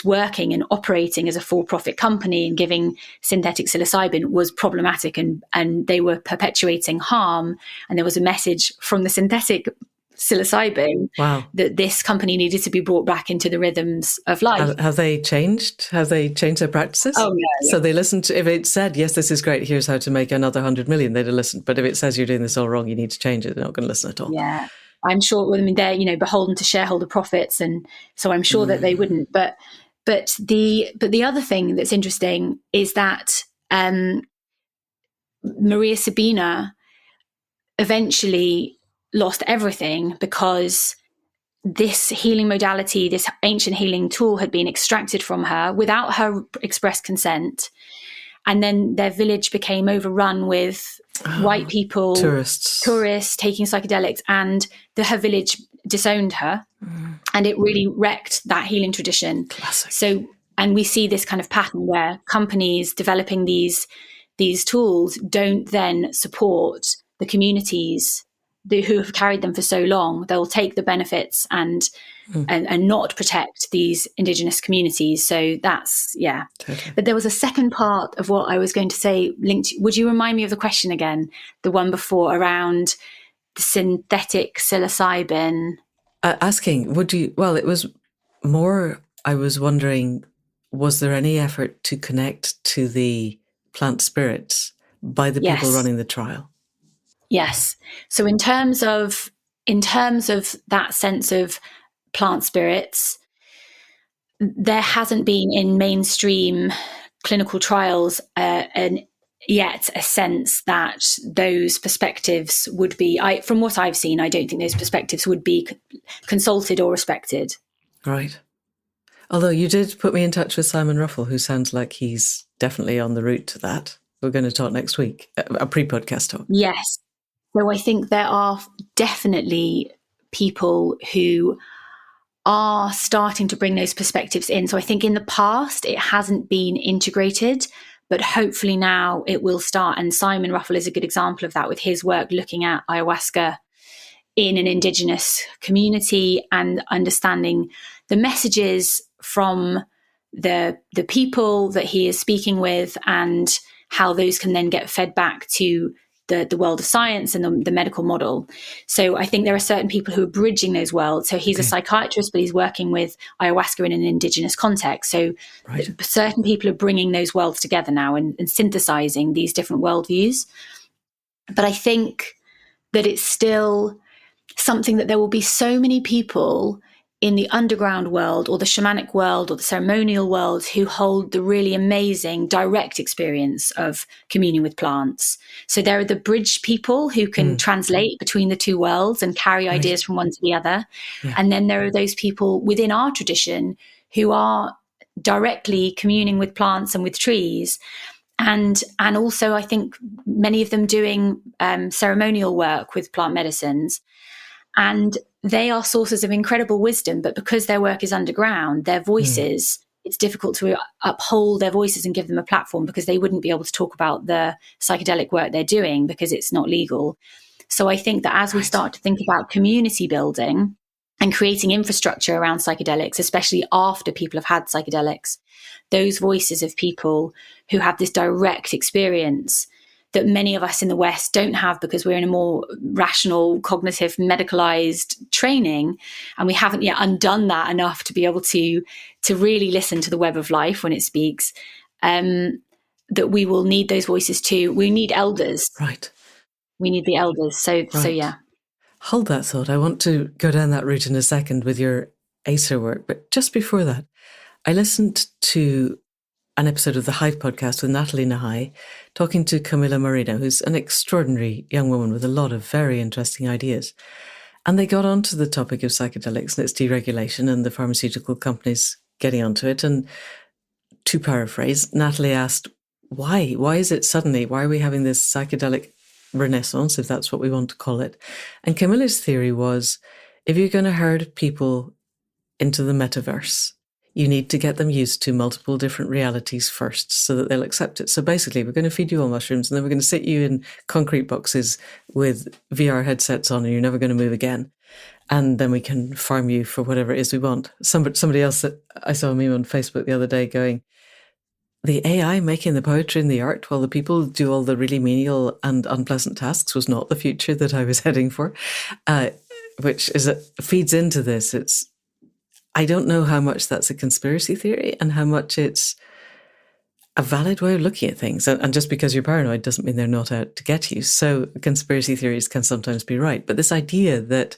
working and operating as a for-profit company and giving synthetic psilocybin was problematic, and they were perpetuating harm. And there was a message from the synthetic psilocybin that this company needed to be brought back into the rhythms of life. Have they changed? Have they changed their practices? Oh, yeah. So they listened to, if it said, yes, this is great, here's how to make another 100 million, they'd have listened. But if it says you're doing this all wrong, you need to change it, they're not going to listen at all. Yeah. I'm sure, I mean, they're, beholden to shareholder profits. And so I'm sure that they wouldn't. But the other thing that's interesting is that Maria Sabina eventually lost everything because this healing modality, this ancient healing tool, had been extracted from her without her express consent. And then their village became overrun with white people, tourists taking psychedelics, and her village disowned her. And it really wrecked that healing tradition. Classic. So, and we see this kind of pattern where companies developing these tools don't then support the communities who have carried them for so long, they'll take the benefits and not protect these indigenous communities. So that's, yeah. Totally. But there was a second part of what I was going to say linked. Would you remind me of the question again? The one before around the synthetic psilocybin. Asking, it was more, I was wondering, was there any effort to connect to the plant spirits by the people running the trial? Yes. So in terms of that sense of plant spirits, there hasn't been in mainstream clinical trials yet a sense that those perspectives would be, from what I've seen, I don't think those perspectives would be consulted or respected. Right. Although you did put me in touch with Simon Ruffle, who sounds like he's definitely on the route to that. We're going to talk next week, a pre-podcast talk. Yes. So I think there are definitely people who are starting to bring those perspectives in. So I think in the past, it hasn't been integrated, but hopefully now it will start. And Simon Ruffle is a good example of that with his work looking at ayahuasca in an indigenous community and understanding the messages from the people that he is speaking with and how those can then get fed back to the world of science and the medical model. So I think there are certain people who are bridging those worlds. So he's a psychiatrist, but he's working with ayahuasca in an indigenous context. So certain people are bringing those worlds together now and synthesizing these different worldviews. But I think that it's still something that there will be so many people in the underground world or the shamanic world or the ceremonial world who hold the really amazing direct experience of communing with plants. So there are the bridge people who can translate between the two worlds and carry ideas from one to the other. Yeah. And then there are those people within our tradition who are directly communing with plants and with trees. And also, I think many of them doing ceremonial work with plant medicines. And they are sources of incredible wisdom, but because their work is underground, their voices, it's difficult to uphold their voices and give them a platform because they wouldn't be able to talk about the psychedelic work they're doing because it's not legal. So I think that as we start to think about community building and creating infrastructure around psychedelics, especially after people have had psychedelics, those voices of people who have this direct experience that many of us in the West don't have because we're in a more rational, cognitive, medicalized training. And we haven't yet undone that enough to be able to really listen to the web of life when it speaks, that we will need those voices too. We need elders. Right. We need the elders. So yeah. Hold that thought. I want to go down that route in a second with your Acer work. But just before that, I listened to an episode of the Hive podcast with Natalie Nahai, talking to Camilla Marino, who's an extraordinary young woman with a lot of very interesting ideas. And they got onto the topic of psychedelics and its deregulation and the pharmaceutical companies getting onto it. And to paraphrase, Natalie asked, why? Why is it suddenly, why are we having this psychedelic renaissance, if that's what we want to call it? And Camilla's theory was, if you're going to herd people into the metaverse, you need to get them used to multiple different realities first so that they'll accept it. So basically, we're going to feed you all mushrooms and then we're going to sit you in concrete boxes with VR headsets on and you're never going to move again. And then we can farm you for whatever it is we want. Somebody else that I saw a meme on Facebook the other day going, the AI making the poetry and the art while the people do all the really menial and unpleasant tasks was not the future that I was heading for, which feeds into this. I don't know how much that's a conspiracy theory and how much it's a valid way of looking at things. And just because you're paranoid doesn't mean they're not out to get you. So conspiracy theories can sometimes be right. But this idea that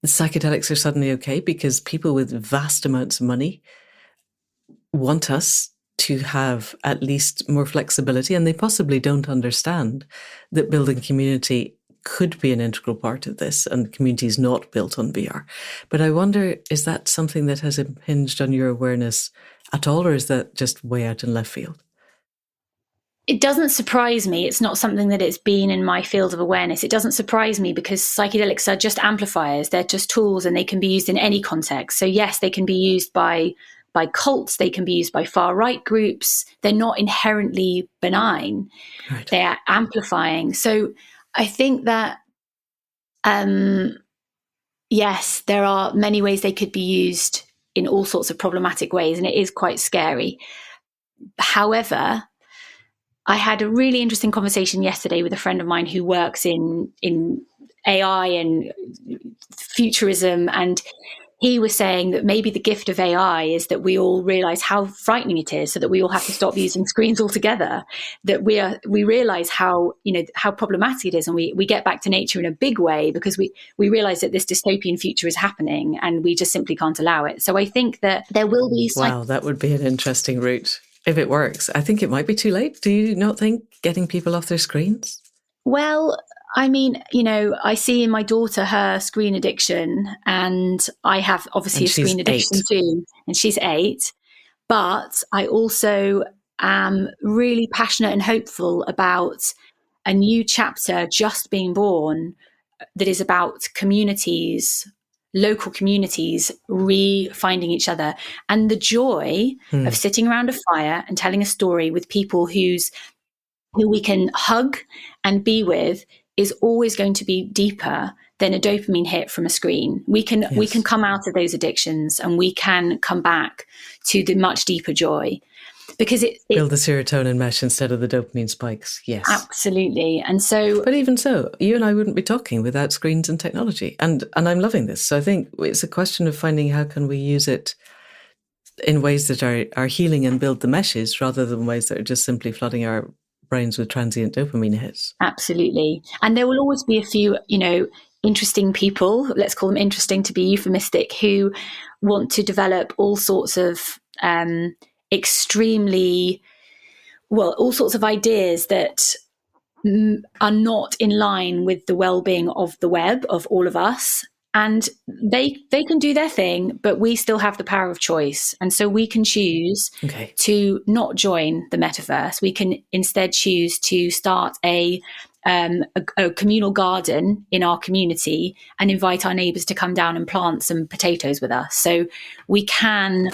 the psychedelics are suddenly okay because people with vast amounts of money want us to have at least more flexibility, and they possibly don't understand that building community could be an integral part of this, and community is not built on VR. But I wonder, is that something that has impinged on your awareness at all, or is that just way out in left field? It doesn't surprise me. It's not something that it's been in my field of awareness. It doesn't surprise me because psychedelics are just amplifiers. They're just tools and they can be used in any context. So yes, they can be used by cults. They can be used by far-right groups. They're not inherently benign. Right. They are amplifying. So I think that, yes, there are many ways they could be used in all sorts of problematic ways, and it is quite scary. However, I had a really interesting conversation yesterday with a friend of mine who works in AI and futurism, and he was saying that maybe the gift of AI is that we all realize how frightening it is, so that we all have to stop using screens altogether, that we realize how, how problematic it is, and we get back to nature in a big way, because we realize that this dystopian future is happening and we just simply can't allow it. So I think that there will be... Wow, that would be an interesting route if it works. I think it might be too late. Do you not think, getting people off their screens? Well, I mean, I see in my daughter her screen addiction, and I have obviously a screen addiction too, and she's 8. But I also am really passionate and hopeful about a new chapter just being born that is about communities, local communities, re-finding each other, and the joy of sitting around a fire and telling a story with people who we can hug and be with is always going to be deeper than a dopamine hit from a screen. We can come out of those addictions, and we can come back to the much deeper joy, because it build the serotonin mesh instead of the dopamine spikes. Yes, absolutely. And so, but even so, you and I wouldn't be talking without screens and technology. And I'm loving this. So I think it's a question of finding how can we use it in ways that are healing and build the meshes, rather than ways that are just simply flooding our brains with transient dopamine hits. Absolutely. And there will always be a few, interesting people, let's call them interesting to be euphemistic, who want to develop all sorts of all sorts of ideas that are not in line with the well-being of the web, of all of us. And they can do their thing, but we still have the power of choice. And so we can choose to not join the metaverse. We can instead choose to start a communal garden in our community and invite our neighbours to come down and plant some potatoes with us. So we can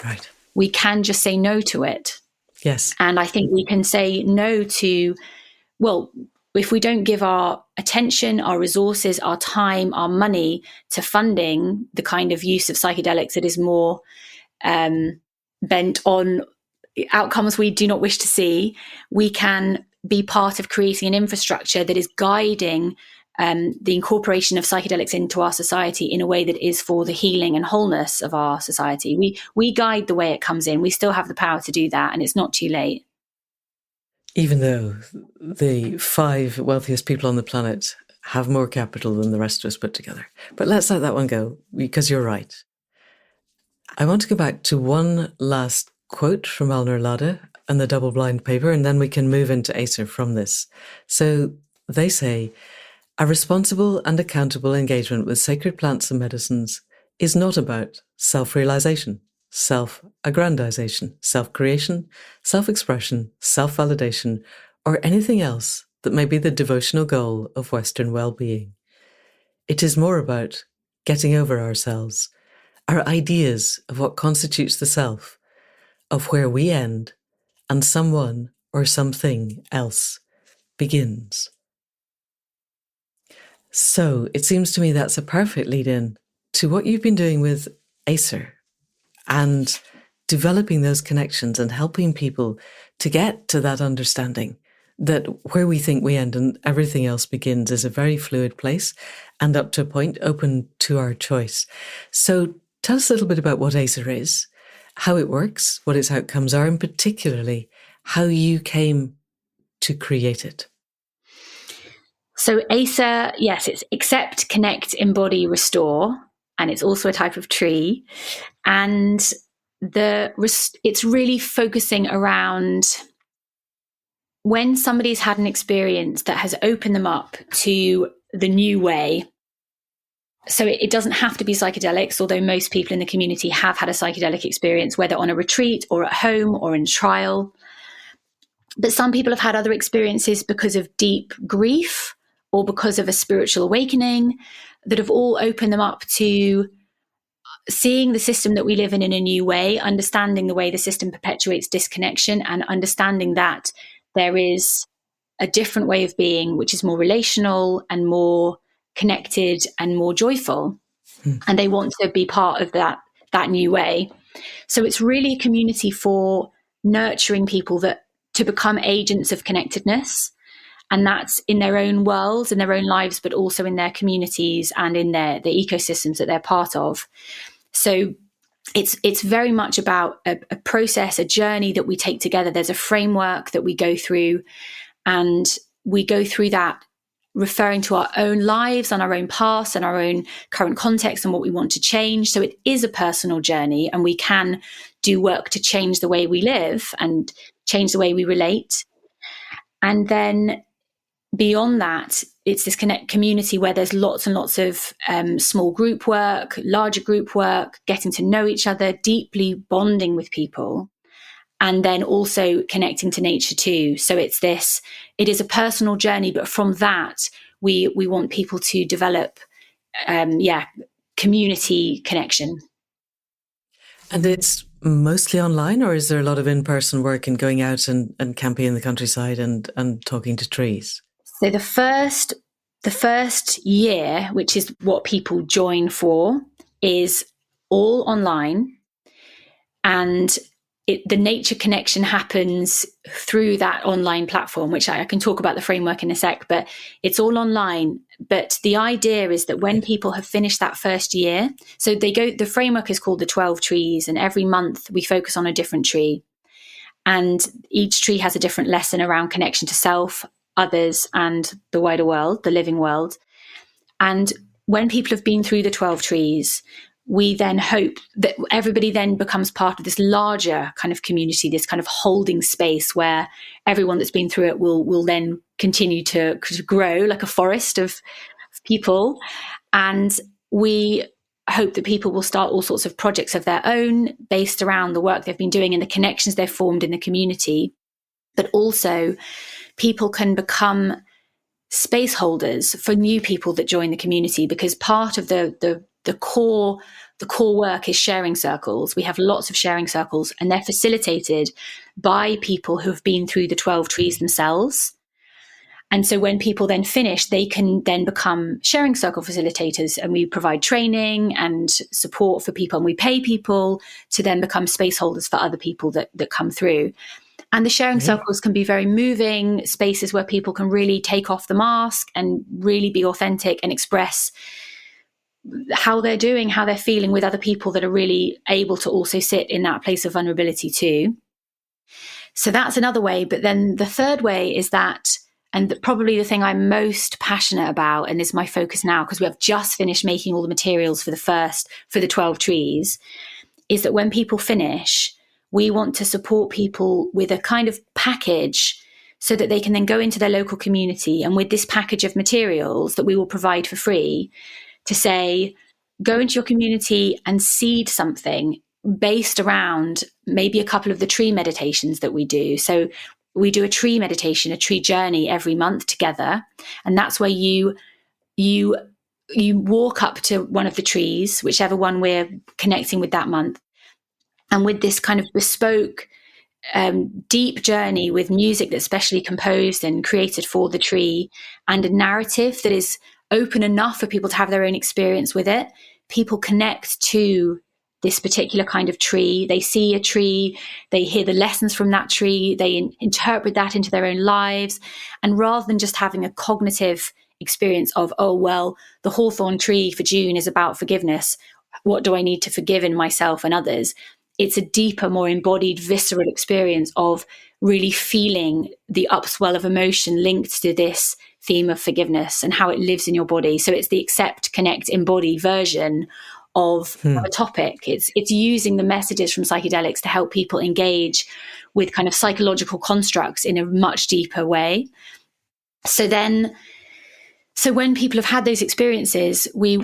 just say no to it. Yes. And I think we can say no to, if we don't give our attention, our resources, our time, our money to funding the kind of use of psychedelics that is more bent on outcomes we do not wish to see, we can be part of creating an infrastructure that is guiding the incorporation of psychedelics into our society in a way that is for the healing and wholeness of our society. We guide the way it comes in. We still have the power to do that, and it's not too late. Even though the 5 wealthiest people on the planet have more capital than the rest of us put together. But let's let that one go, because you're right. I want to go back to one last quote from Alner Lade and the double-blind paper, and then we can move into Acer from this. So they say, a responsible and accountable engagement with sacred plants and medicines is not about self-realization, self-aggrandization, self-creation, self-expression, self-validation, or anything else that may be the devotional goal of Western well-being. It is more about getting over ourselves, our ideas of what constitutes the self, of where we end and someone or something else begins. So it seems to me that's a perfect lead-in to what you've been doing with Acer, and developing those connections and helping people to get to that understanding that where we think we end and everything else begins is a very fluid place, and up to a point open to our choice. So tell us a little bit about what Acer is, how it works, what its outcomes are, and particularly how you came to create it. So Acer, yes, it's accept, connect, embody, restore. And it's also a type of tree. And it's really focusing around when somebody's had an experience that has opened them up to the new way. So it doesn't have to be psychedelics, although most people in the community have had a psychedelic experience, whether on a retreat or at home or in trial. But some people have had other experiences because of deep grief or because of a spiritual awakening that have all opened them up to seeing the system that we live in a new way, understanding the way the system perpetuates disconnection, and understanding that there is a different way of being, which is more relational and more connected and more joyful. And they want to be part of that new way. So it's really a community for nurturing people to become agents of connectedness. And that's in their own worlds, in their own lives, but also in their communities and in the ecosystems that they're part of. So it's very much about a process, a journey that we take together. There's a framework that we go through, and we go through that referring to our own lives and our own past and our own current context and what we want to change. So it is a personal journey, and we can do work to change the way we live and change the way we relate. And then beyond that, it's this community where there's lots and lots of small group work, larger group work, getting to know each other, deeply bonding with people, and then also connecting to nature too. So it is a personal journey, but from that, we want people to develop, community connection. And it's mostly online, or is there a lot of in-person work and going out and camping in the countryside and talking to trees? So the first year, which is what people join for, is all online, and the nature connection happens through that online platform, which I can talk about the framework in a sec, but it's all online. But the idea is that when people have finished that first year, so the framework is called the 12 trees, and every month we focus on a different tree. And each tree has a different lesson around connection to self, others, and the wider world, the living world. And when people have been through the 12 trees, we then hope that everybody then becomes part of this larger kind of community, this kind of holding space where everyone that's been through it will then continue to grow like a forest of people. And we hope that people will start all sorts of projects of their own based around the work they've been doing and the connections they've formed in the community. But also people can become space holders for new people that join the community, because part of the core work is sharing circles. We have lots of sharing circles, and they're facilitated by people who have been through the 12 trees themselves. And so when people then finish, they can then become sharing circle facilitators, and we provide training and support for people, and we pay people to then become space holders for other people that come through. And the sharing circles can be very moving spaces where people can really take off the mask and really be authentic and express how they're doing, how they're feeling with other people that are really able to also sit in that place of vulnerability too. So that's another way. But then the third way is that, and probably the thing I'm most passionate about, and is my focus now, because we have just finished making all the materials for the 12 trees, is that when people finish, we want to support people with a kind of package so that they can then go into their local community, and with this package of materials that we will provide for free, to say, go into your community and seed something based around maybe a couple of the tree meditations that we do. So we do a tree meditation, a tree journey every month together. And that's where you walk up to one of the trees, whichever one we're connecting with that month. And with this kind of bespoke, deep journey with music that's specially composed and created for the tree, and a narrative that is open enough for people to have their own experience with it, people connect to this particular kind of tree. They see a tree, they hear the lessons from that tree, they interpret that into their own lives. And rather than just having a cognitive experience of, oh, well, the hawthorn tree for June is about forgiveness, what do I need to forgive in myself and others? It's a deeper, more embodied, visceral experience of really feeling the upswell of emotion linked to this theme of forgiveness and how it lives in your body. So it's the accept, connect, embody version of a topic. It's using the messages from psychedelics to help people engage with kind of psychological constructs in a much deeper way. So when people have had those experiences, we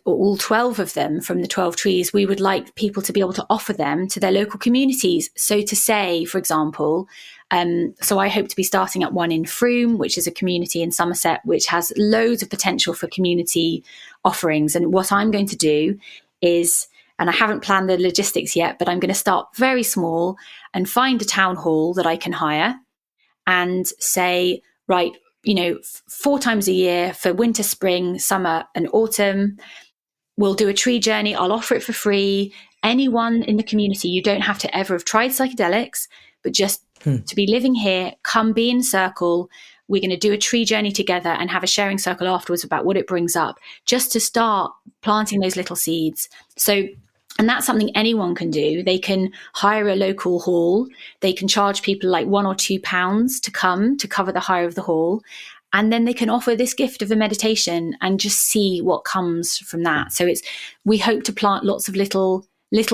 all 12 of them from the 12 trees, we would like people to be able to offer them to their local communities. So to say, for example, so I hope to be starting at one in Frome, which is a community in Somerset, which has loads of potential for community offerings. And what I'm going to do is, and I haven't planned the logistics yet, but I'm going to start very small and find a town hall that I can hire and say, right, 4 times a year for winter, spring, summer, and autumn. We'll do a tree journey. I'll offer it for free. Anyone in the community, you don't have to ever have tried psychedelics, but just to be living here, come be in circle. We're going to do a tree journey together and have a sharing circle afterwards about what it brings up, just to start planting those little seeds. And that's something anyone can do. They can hire a local hall. They can charge people like £1 or £2 to come to cover the hire of the hall. And then they can offer this gift of a meditation and just see what comes from that. So we hope to plant lots of little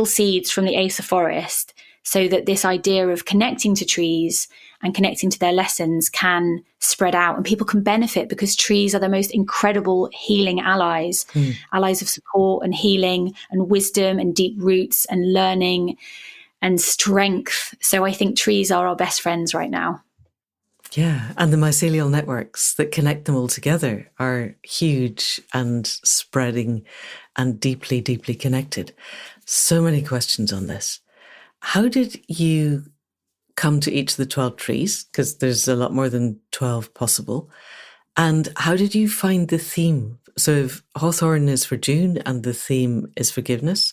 seeds from the Acer forest, so that this idea of connecting to trees and connecting to their lessons can spread out, and people can benefit, because trees are the most incredible healing allies, allies of support and healing and wisdom and deep roots and learning and strength. So I think trees are our best friends right now. Yeah, and the mycelial networks that connect them all together are huge and spreading and deeply, deeply connected. So many questions on this. How did you come to each of the 12 trees? Because there's a lot more than 12 possible. And how did you find the theme? So if Hawthorn is for June and the theme is forgiveness,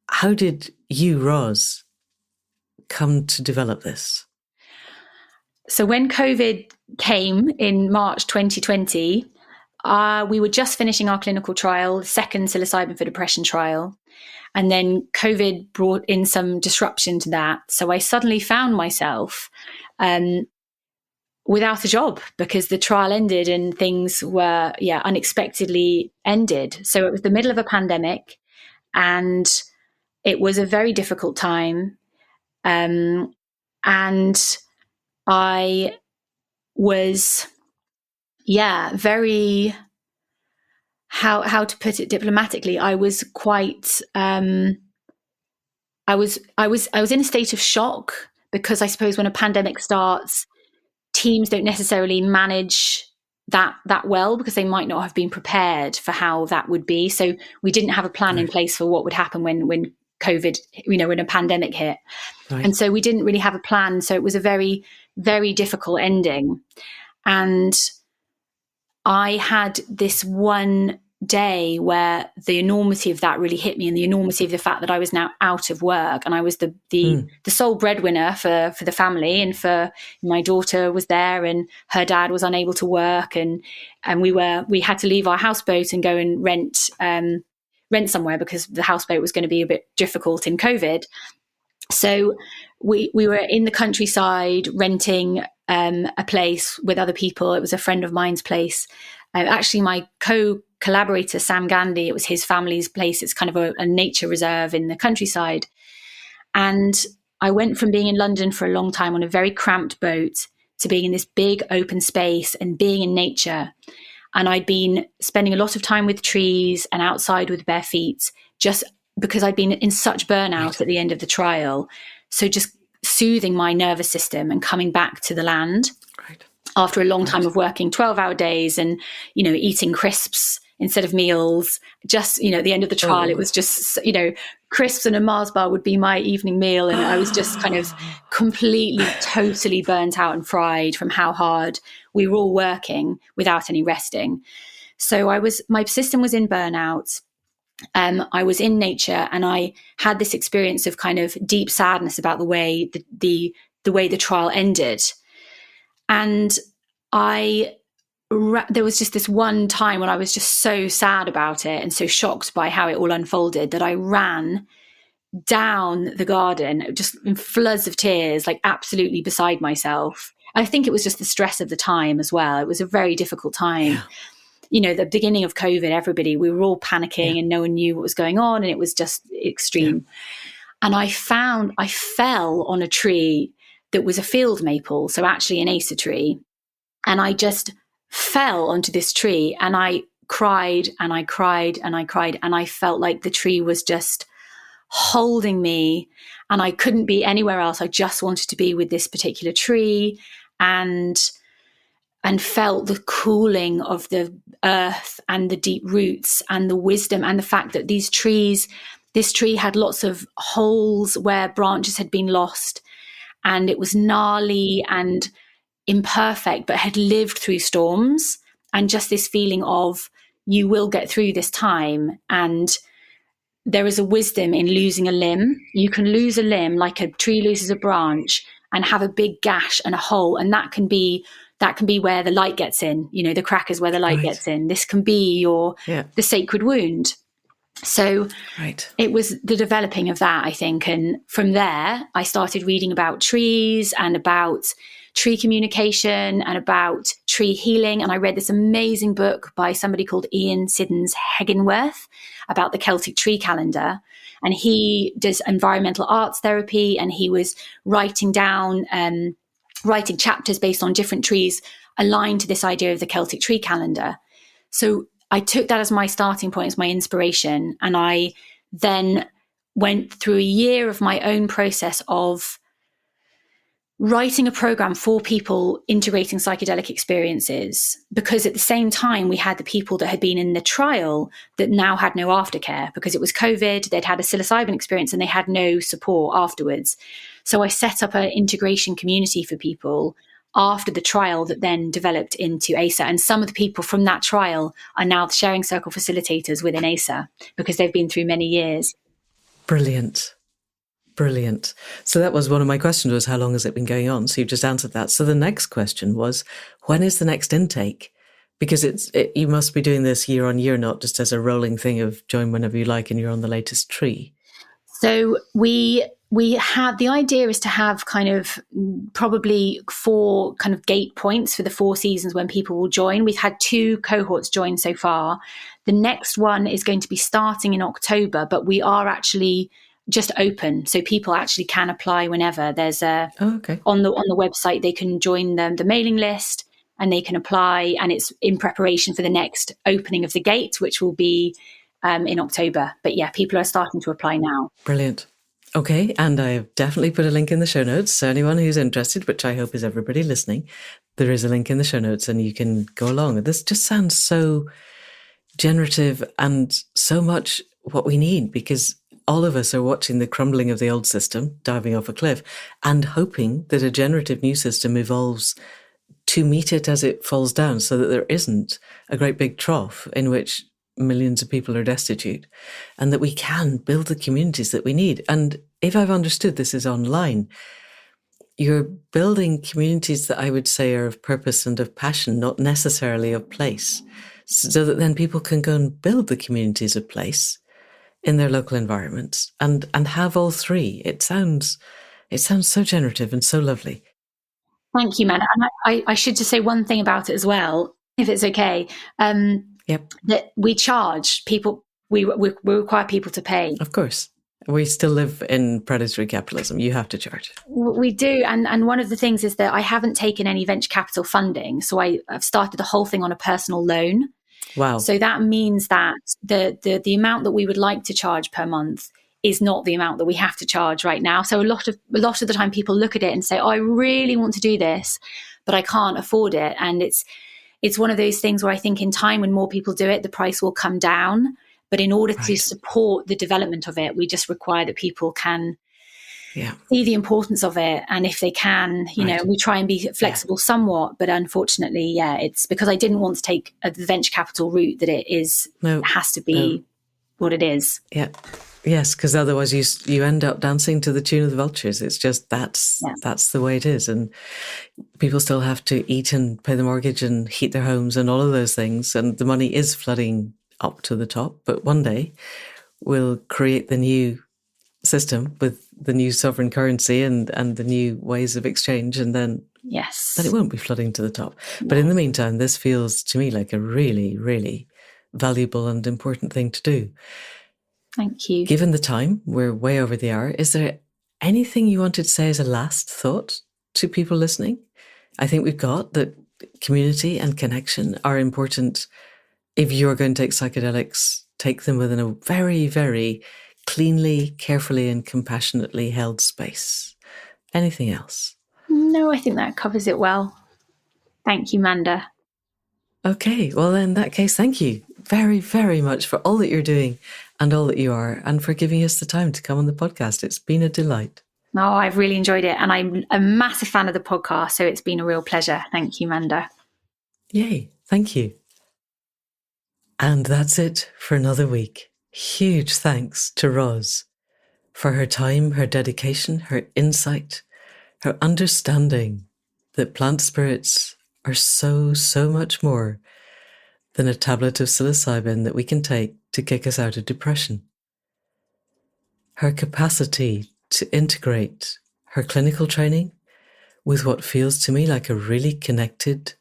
how did you, Roz, come to develop this? So when COVID came in March 2020, we were just finishing our clinical trial, second psilocybin for depression trial. And then COVID brought in some disruption to that. So I suddenly found myself without a job, because the trial ended and things were, unexpectedly ended. So it was the middle of a pandemic, and it was a very difficult time. And I was, very, how to put it diplomatically, I was quite, I was in a state of shock, because I suppose when a pandemic starts, teams don't necessarily manage that well, because they might not have been prepared for how that would be. So we didn't have a plan in place for what would happen when COVID, when a pandemic hit. Right. And so we didn't really have a plan. So it was a very, very difficult ending. And I had this one day where the enormity of that really hit me, and the enormity of the fact that I was now out of work, and I was the sole breadwinner for the family, and for my daughter was there, and her dad was unable to work, and we had to leave our houseboat and go and rent somewhere, because the houseboat was going to be a bit difficult in COVID. So we were in the countryside renting a place with other people. It was a friend of mine's place. Actually, my collaborator, Sam Gandhi, it was his family's place. It's kind of a nature reserve in the countryside. And I went from being in London for a long time on a very cramped boat to being in this big open space and being in nature. And I'd been spending a lot of time with trees and outside with bare feet, just because I'd been in such burnout at the end of the trial. So just soothing my nervous system and coming back to the land after a long time of working 12-hour days and, eating crisps instead of meals. Just, at the end of the trial, it was just, crisps and a Mars bar would be my evening meal. And I was just kind of completely, totally burnt out and fried from how hard we were all working without any resting. So my system was in burnout. I was in nature, and I had this experience of kind of deep sadness about the way the way the trial ended. And there was just this one time when I was just so sad about it and so shocked by how it all unfolded that I ran down the garden just in floods of tears, like absolutely beside myself. I think it was just the stress of the time as well. It was a very difficult time. Yeah. The beginning of COVID, we were all panicking and no one knew what was going on, and it was just extreme. Yeah. And I fell on a tree that was a field maple, so actually an Acer tree. And I just fell onto this tree, and I cried and I cried and I cried, and I felt like the tree was just holding me, and I couldn't be anywhere else. I just wanted to be with this particular tree, and felt the cooling of the earth and the deep roots and the wisdom, and the fact that this tree had lots of holes where branches had been lost, and it was gnarly, and imperfect, but had lived through storms, and just this feeling of you will get through this time. And there is a wisdom in losing a limb. You can lose a limb like a tree loses a branch and have a big gash and a hole. And that can be where the light gets in, the crack is where the light gets in. This can be the sacred wound. So it was the developing of that, I think. And from there, I started reading about trees and about tree communication and about tree healing. And I read this amazing book by somebody called Ian Siddons Heginworth about the Celtic tree calendar. And he does environmental arts therapy, and he was writing chapters based on different trees aligned to this idea of the Celtic tree calendar. So I took that as my starting point, as my inspiration. And I then went through a year of my own process of writing a program for people integrating psychedelic experiences, because at the same time we had the people that had been in the trial that now had no aftercare because it was COVID. They'd had a psilocybin experience and they had no support afterwards. So I set up an integration community for people after the trial that then developed into ASA. And some of the people from that trial are now the sharing circle facilitators within ASA because they've been through many years. Brilliant. So that was one of my questions, was how long has it been going on? So you've just answered that. So the next question was, when is the next intake? Because you must be doing this year on year, not just as a rolling thing of join whenever you like and you're on the latest tree. So we had, the idea is to have kind of probably 4 kind of gate points for the 4 seasons when people will join. We've had 2 cohorts join so far. The next one is going to be starting in October, but we are actually just open, so people actually can apply whenever. There's on the website they can join the mailing list and they can apply, and it's in preparation for the next opening of the gate, which will be in October. But yeah, people are starting to apply now. Brilliant. Okay, and I've definitely put a link in the show notes. So anyone who's interested, which I hope is everybody listening, there is a link in the show notes and you can go along. This just sounds so generative and so much what we need, because all of us are watching the crumbling of the old system, diving off a cliff, and hoping that a generative new system evolves to meet it as it falls down, so that there isn't a great big trough in which millions of people are destitute, and that we can build the communities that we need. And if I've understood, this is online. You're building communities that I would say are of purpose and of passion, not necessarily of place, so that then people can go and build the communities of place in their local environments and have all 3. It sounds so generative and so lovely. Thank you, man. And I should just say one thing about it as well, if it's okay. That we charge people, we require people to pay. Of course. We still live in predatory capitalism. You have to charge. We do. And one of the things is that I haven't taken any venture capital funding. So I've started the whole thing on a personal loan. Wow. So that means that the amount that we would like to charge per month is not the amount that we have to charge right now. So a lot of the time people look at it and say, oh, I really want to do this, but I can't afford it. And it's one of those things where I think in time, when more people do it, the price will come down. But in order to support the development of it, we just require that people can see the importance of it. And if they can, we try and be flexible somewhat. But unfortunately, it's because I didn't want to take the venture capital route that it has to be what it is. Yeah. Yes, because otherwise you end up dancing to the tune of the vultures. It's just that's the way it is. And people still have to eat and pay the mortgage and heat their homes and all of those things. And the money is flooding up to the top. But one day we'll create the new system with the new sovereign currency and the new ways of exchange. And then it won't be flooding to the top. But in the meantime, this feels to me like a really, really valuable and important thing to do. Thank you. Given the time, we're way over the hour. Is there anything you wanted to say as a last thought to people listening? I think we've got that community and connection are important. If you're going to take psychedelics, take them within a very, very cleanly, carefully and compassionately held space. Anything else? No, I think that covers it well. Thank you, Manda. Okay, well, in that case, thank you very, very much for all that you're doing and all that you are, and for giving us the time to come on the podcast. It's been a delight. No, I've really enjoyed it. And I'm a massive fan of the podcast. So it's been a real pleasure. Thank you, Manda. Yay. Thank you. And that's it for another week. Huge thanks to Roz for her time, her dedication, her insight, her understanding that plant spirits are so much more than a tablet of psilocybin that we can take to kick us out of depression. Her capacity to integrate her clinical training with what feels to me like a really connected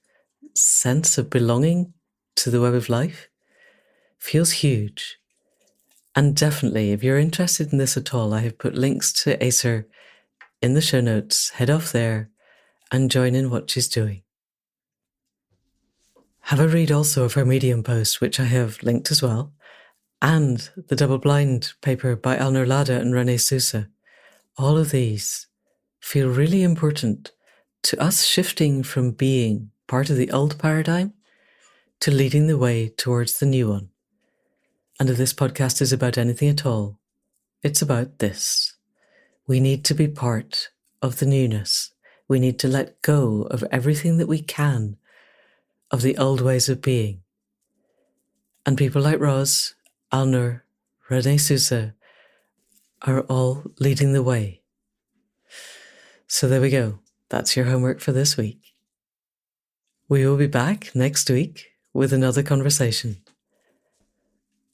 sense of belonging to the web of life feels huge. And definitely, if you're interested in this at all, I have put links to Acer in the show notes. Head off there and join in what she's doing. Have a read also of her Medium post, which I have linked as well, and the double-blind paper by Alnur Lada and René Sousa. All of these feel really important to us shifting from being part of the old paradigm to leading the way towards the new one. And if this podcast is about anything at all, it's about this. We need to be part of the newness. We need to let go of everything that we can of the old ways of being. And people like Roz, Alnur, René Sousa are all leading the way. So there we go. That's your homework for this week. We will be back next week with another conversation.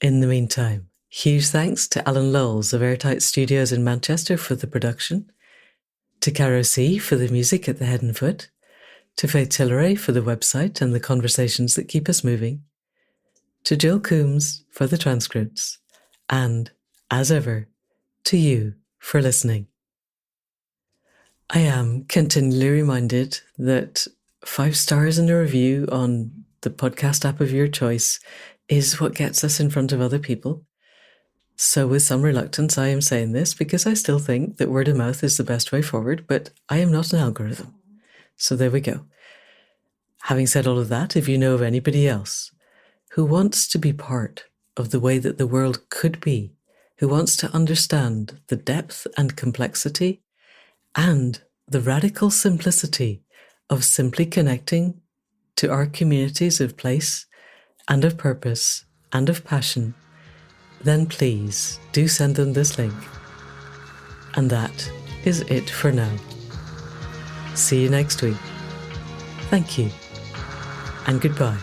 In the meantime, huge thanks to Alan Lowles of Airtight Studios in Manchester for the production, to Caro C for the music at the head and foot, to Faith Tilleray for the website and the conversations that keep us moving, to Jill Coombs for the transcripts, and, as ever, to you for listening. I am continually reminded that 5 stars in a review on the podcast app of your choice is what gets us in front of other people. So with some reluctance, I am saying this because I still think that word of mouth is the best way forward, but I am not an algorithm. So there we go. Having said all of that, if you know of anybody else who wants to be part of the way that the world could be, who wants to understand the depth and complexity and the radical simplicity of simply connecting to our communities of place and of purpose and of passion, then please do send them this link. And that is it for now. See you next week. Thank you, and goodbye.